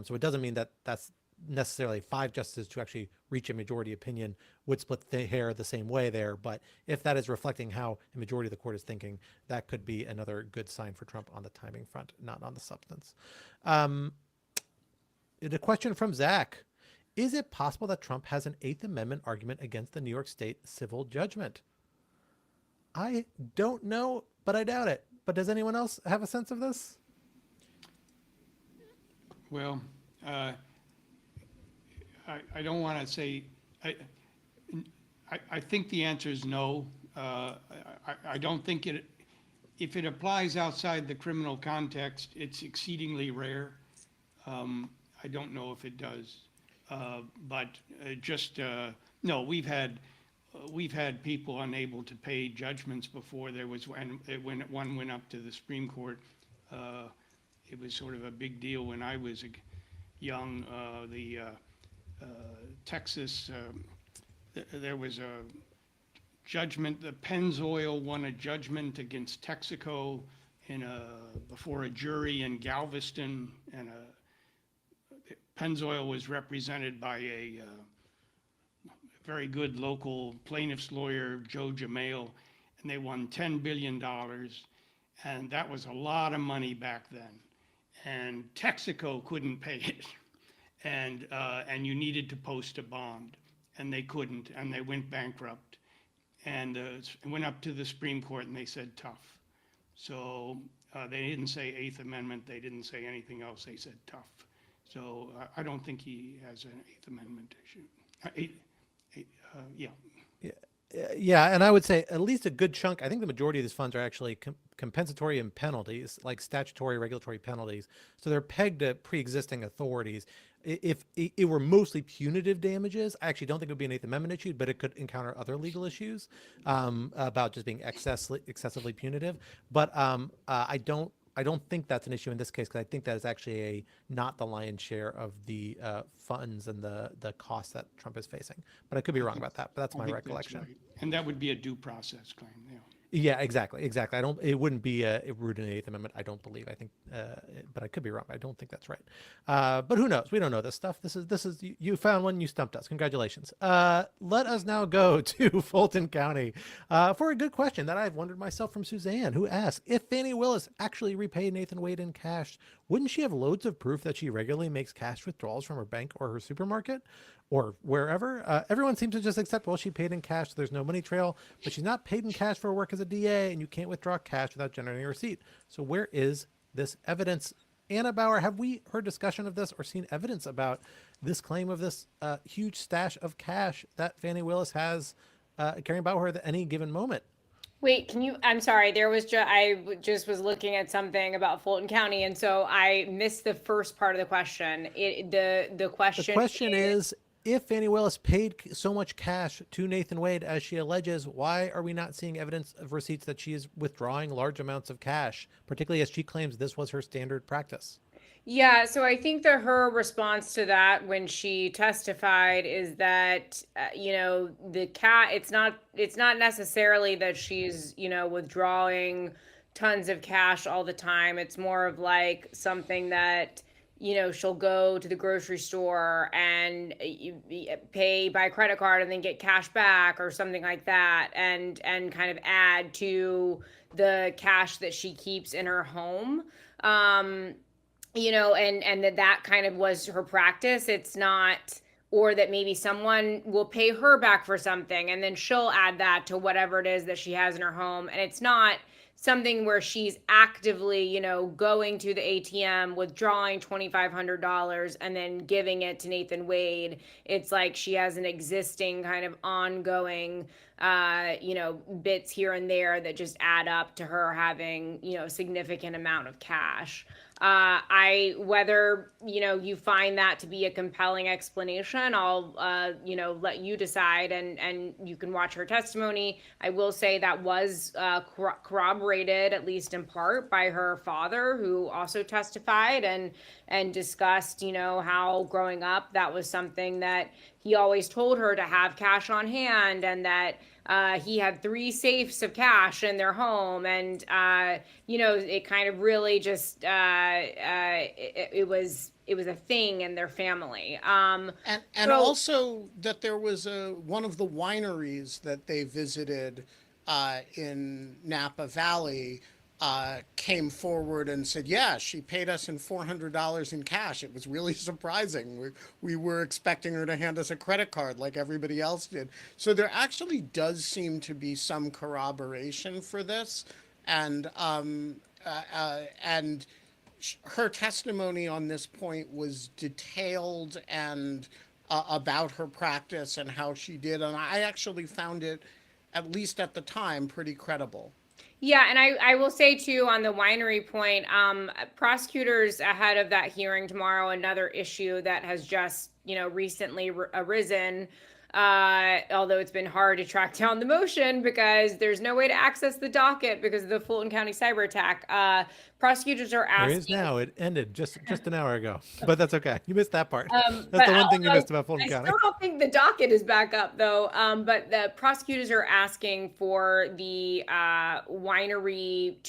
Speaker 1: So it doesn't mean that that's necessarily 5 justices to actually reach a majority opinion would split the hair the same way there. But if that is reflecting how a majority of the court is thinking, that could be another good sign for Trump on the timing front, not on the substance. The question from Zach: is it possible that Trump has an 8th Amendment argument against the New York State civil judgment? I don't know, but I doubt it. But does anyone else have a sense of this?
Speaker 3: Well, I don't want to say, I think the answer is no. I don't think if it applies outside the criminal context, it's exceedingly rare. I don't know if it does. No, we've had people unable to pay judgments before. There was when one went up to the Supreme Court. It was sort of a big deal when I was young. Texas, there was a judgment. The Pennzoil won a judgment against Texaco before a jury in Galveston, and Pennzoil was represented by a very good local plaintiff's lawyer, Joe Jamail, and they won $10 billion, and that was a lot of money back then. And Texaco couldn't pay it. And you needed to post a bond, and they couldn't, and they went bankrupt, and went up to the Supreme Court, and they said tough. So they didn't say 8th Amendment, they didn't say anything else, they said tough. So I don't think he has an 8th Amendment issue.
Speaker 1: Yeah, and I would say at least a good chunk, I think the majority of these funds are actually compensatory and penalties, like statutory regulatory penalties. So they're pegged to pre-existing authorities. If it were mostly punitive damages, I actually don't think it would be an 8th Amendment issue, but it could encounter other legal issues about just being excessively punitive. But I don't think that's an issue in this case, because I think that is actually not the lion's share of the funds and the costs that Trump is facing. But I could be wrong about that, but that's my recollection.
Speaker 3: That's right. And that would be a due process claim, yeah.
Speaker 1: Yeah, exactly. It wouldn't be root in the 8th Amendment, I don't believe. I think, but I could be wrong. I don't think that's right. But who knows? We don't know this stuff. This is you found one, you stumped us. Congratulations. Let us now go to Fulton County for a good question that I've wondered myself from Suzanne, who asked, if Fani Willis actually repaid Nathan Wade in cash, wouldn't she have loads of proof that she regularly makes cash withdrawals from her bank or her supermarket or wherever? Everyone seems to just accept, well, she paid in cash, so there's no money trail, but she's not paid in cash for her work as a DA, and you can't withdraw cash without generating a receipt. So where is this evidence? Anna Bauer, have we heard discussion of this or seen evidence about this claim of this huge stash of cash that Fani Willis has carrying about her at any given moment?
Speaker 5: Wait, I'm sorry, just was looking at something about Fulton County, and so I missed the first part of the question. The
Speaker 1: The
Speaker 5: question
Speaker 1: question is, if Fannie Willis paid so much cash to Nathan Wade as she alleges, why are we not seeing evidence of receipts that she is withdrawing large amounts of cash, particularly as she claims this was her standard practice?
Speaker 5: Yeah, so I think that her response to that when she testified is that it's not necessarily that she's, withdrawing tons of cash all the time. It's more of like something that she'll go to the grocery store and pay by credit card and then get cash back or something like that, and kind of add to the cash that she keeps in her home. And that kind of was her practice. It's not, or that maybe someone will pay her back for something and then she'll add that to whatever it is that she has in her home. And it's not something where she's actively, going to the ATM, withdrawing $2,500 and then giving it to Nathan Wade. It's like she has an existing kind of ongoing, bits here and there that just add up to her having, a significant amount of cash. Whether, you find that to be a compelling explanation, I'll, let you decide, and you can watch her testimony. I will say that was corroborated, at least in part, by her father, who also testified and discussed, how growing up, that was something that he always told her to have cash on hand, and that he had 3 safes of cash in their home, and it kind of really just it was a thing in their family.
Speaker 4: And
Speaker 5: So-
Speaker 4: also that there was one of the wineries that they visited in Napa Valley came forward and said, yeah, she paid us in $400 in cash. It was really surprising. We were expecting her to hand us a credit card like everybody else did. So there actually does seem to be some corroboration for this. And her testimony on this point was detailed and about her practice and how she did. And I actually found it, at least at the time, pretty credible.
Speaker 5: Yeah, and I will say too, on the winery point, prosecutors ahead of that hearing tomorrow, another issue that has just recently arisen, although it's been hard to track down the motion because there's no way to access the docket because of the Fulton County cyber attack. Prosecutors are
Speaker 1: There
Speaker 5: asking.
Speaker 1: is now. It ended just an hour ago, but that's okay. You missed that part.
Speaker 5: But
Speaker 1: That's the one thing you missed about Fulton
Speaker 5: I
Speaker 1: County.
Speaker 5: still don't think the docket is back up though. But the prosecutors are asking for the winery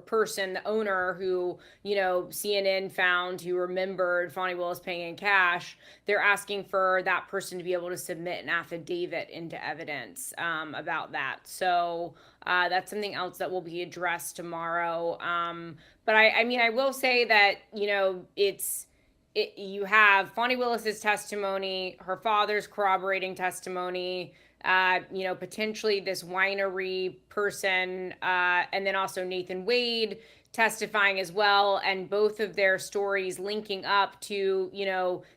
Speaker 5: person, the owner who CNN found, who remembered Fonnie Willis paying in cash. They're asking for that person to be able to submit an affidavit into evidence about that. So that's something else that will be addressed tomorrow. But I will say that, you have Fonnie Willis's testimony, her father's corroborating testimony, potentially this winery person, and then also Nathan Wade testifying as well, and both of their stories linking up to,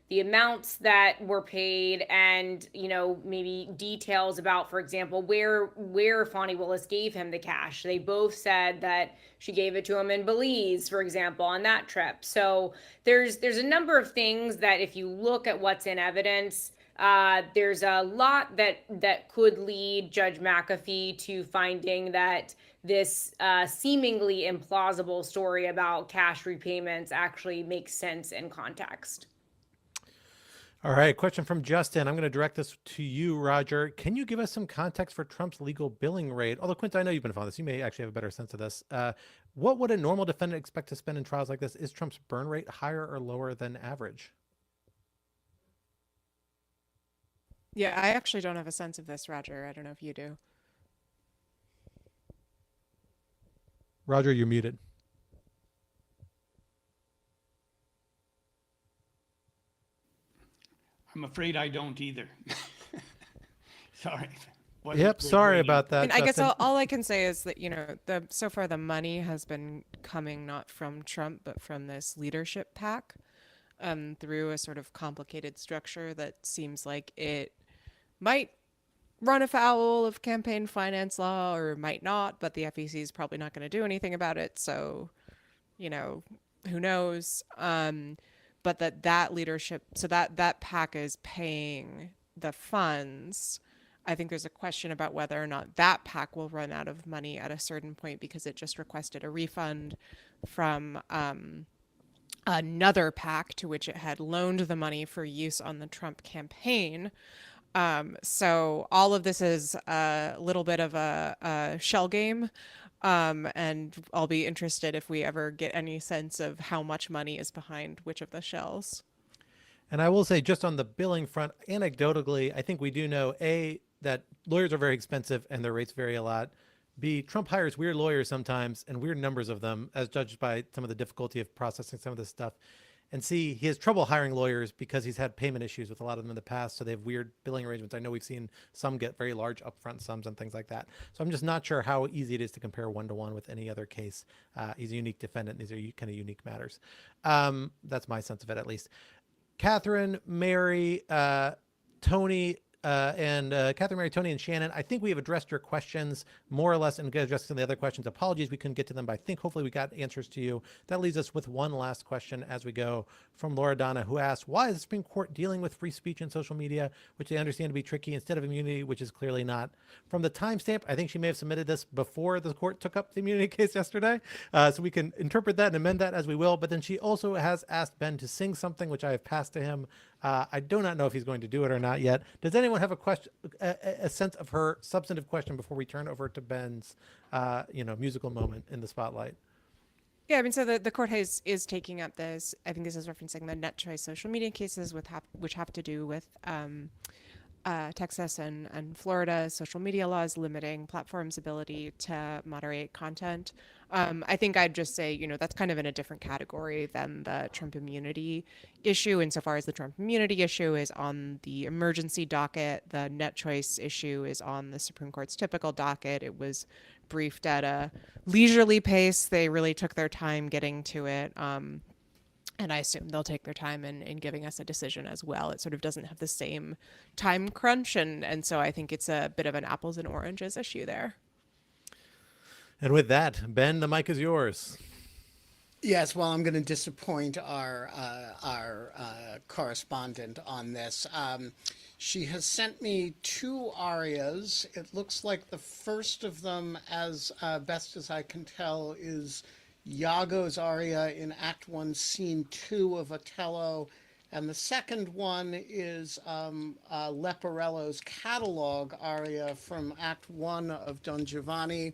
Speaker 5: the amounts that were paid and, maybe details about, for example, where Fonnie Willis gave him the cash. They both said that she gave it to him in Belize, for example, on that trip. So there's a number of things that if you look at what's in evidence, there's a lot that could lead Judge McAfee to finding that this seemingly implausible story about cash repayments actually makes sense in context.
Speaker 1: All right, question from Justin. I'm going to direct this to you, Roger. Can you give us some context for Trump's legal billing rate? Although, Quinta, I know you've been following this. You may actually have a better sense of this. What would a normal defendant expect to spend in trials like this? Is Trump's burn rate higher or lower than average?
Speaker 2: Yeah, I actually don't have a sense of this, Roger. I don't know if you do.
Speaker 1: Roger, you're muted.
Speaker 3: I'm afraid I don't either. Sorry.
Speaker 1: Yep, sorry about that.
Speaker 2: And I guess
Speaker 1: Justin.
Speaker 2: all I can say is that, so far the money has been coming not from Trump, but from this leadership pack, through a sort of complicated structure that seems like it might run afoul of campaign finance law or might not, but the FEC is probably not going to do anything about it. So, you know, who knows? But that leadership, so that PAC is paying the funds. I think there's a question about whether or not that PAC will run out of money at a certain point because it just requested a refund from another PAC to which it had loaned the money for use on the Trump campaign. So all of this is a little bit of a shell game. And I'll be interested if we ever get any sense of how much money is behind which of the shells.
Speaker 1: And I will say, just on the billing front, anecdotally, I think we do know, A, that lawyers are very expensive and their rates vary a lot. B, Trump hires weird lawyers sometimes and weird numbers of them, as judged by some of the difficulty of processing some of this stuff. And C, he has trouble hiring lawyers because he's had payment issues with a lot of them in the past. So they have weird billing arrangements. I know we've seen some get very large upfront sums and things like that. So I'm just not sure how easy it is to compare one-to-one with any other case. He's a unique defendant. These are kind of unique matters. That's my sense of it, at least. Catherine, Mary, Tony, Catherine, Mary, Tony, and Shannon, I think we have addressed your questions more or less and addressed some of the other questions. Apologies we couldn't get to them, but I think hopefully we got answers to you. That leaves us with one last question as we go from Laura Donna, who asked, why is the Supreme Court dealing with free speech and social media, which they understand to be tricky, instead of immunity, which is clearly not? From the timestamp, I think she may have submitted this before the court took up the immunity case yesterday, so we can interpret that and amend that as we will. But then she also has asked Ben to sing something, which I have passed to him. I do not know if he's going to do it or not yet. Does anyone have a question, a sense of her substantive question before we turn over to Ben's, musical moment in the spotlight?
Speaker 2: Yeah, I mean, so the court is taking up this. I think this is referencing the net choice social media cases which have to do with Texas and Florida social media laws limiting platforms' ability to moderate content. I think I'd just say, that's kind of in a different category than the Trump immunity issue. Insofar as the Trump immunity issue is on the emergency docket, the net choice issue is on the Supreme Court's typical docket. It was briefed at a leisurely pace. They really took their time getting to it. And I assume they'll take their time in giving us a decision as well. It sort of doesn't have the same time crunch. And so I think it's a bit of an apples and oranges issue there.
Speaker 1: And with that, Ben, the mic is yours.
Speaker 4: Yes, well, I'm going to disappoint our correspondent on this. She has sent me two arias. It looks like the first of them, as best as I can tell, is Iago's aria in Act 1, Scene 2 of Otello. And the second one is Leporello's catalog aria from Act 1 of Don Giovanni.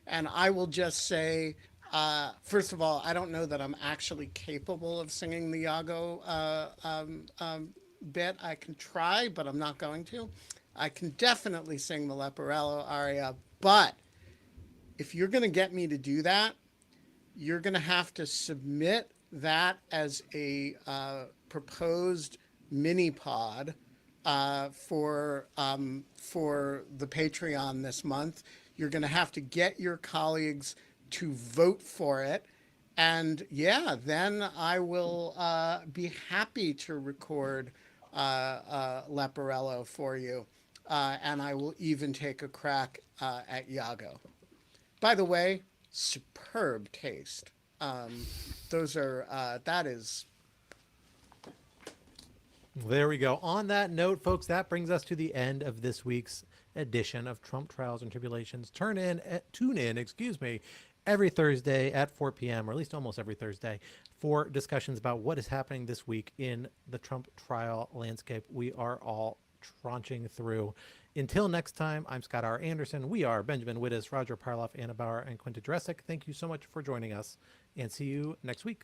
Speaker 4: And I will just say, first of all, I don't know that I'm actually capable of singing the Iago bit. I can try, but I'm not going to. I can definitely sing the Leporello aria, but if you're going to get me to do that, you're going to have to submit that as a proposed mini pod for the Patreon this month. You're going to have to get your colleagues to vote for it. And yeah, then I will be happy to record Leporello for you. And I will even take a crack at Iago. By the way, superb taste. That is.
Speaker 1: There we go. On that note, folks, that brings us to the end of this week's edition of Trump Trials and Tribulations. Tune in, every Thursday at 4 p.m., or at least almost every Thursday, for discussions about what is happening this week in the Trump trial landscape we are all tranching through. Until next time, I'm Scott R. Anderson. We are Benjamin Wittes, Roger Parloff, Anna Bauer, and Quinta Dresick. Thank you so much for joining us, and see you next week.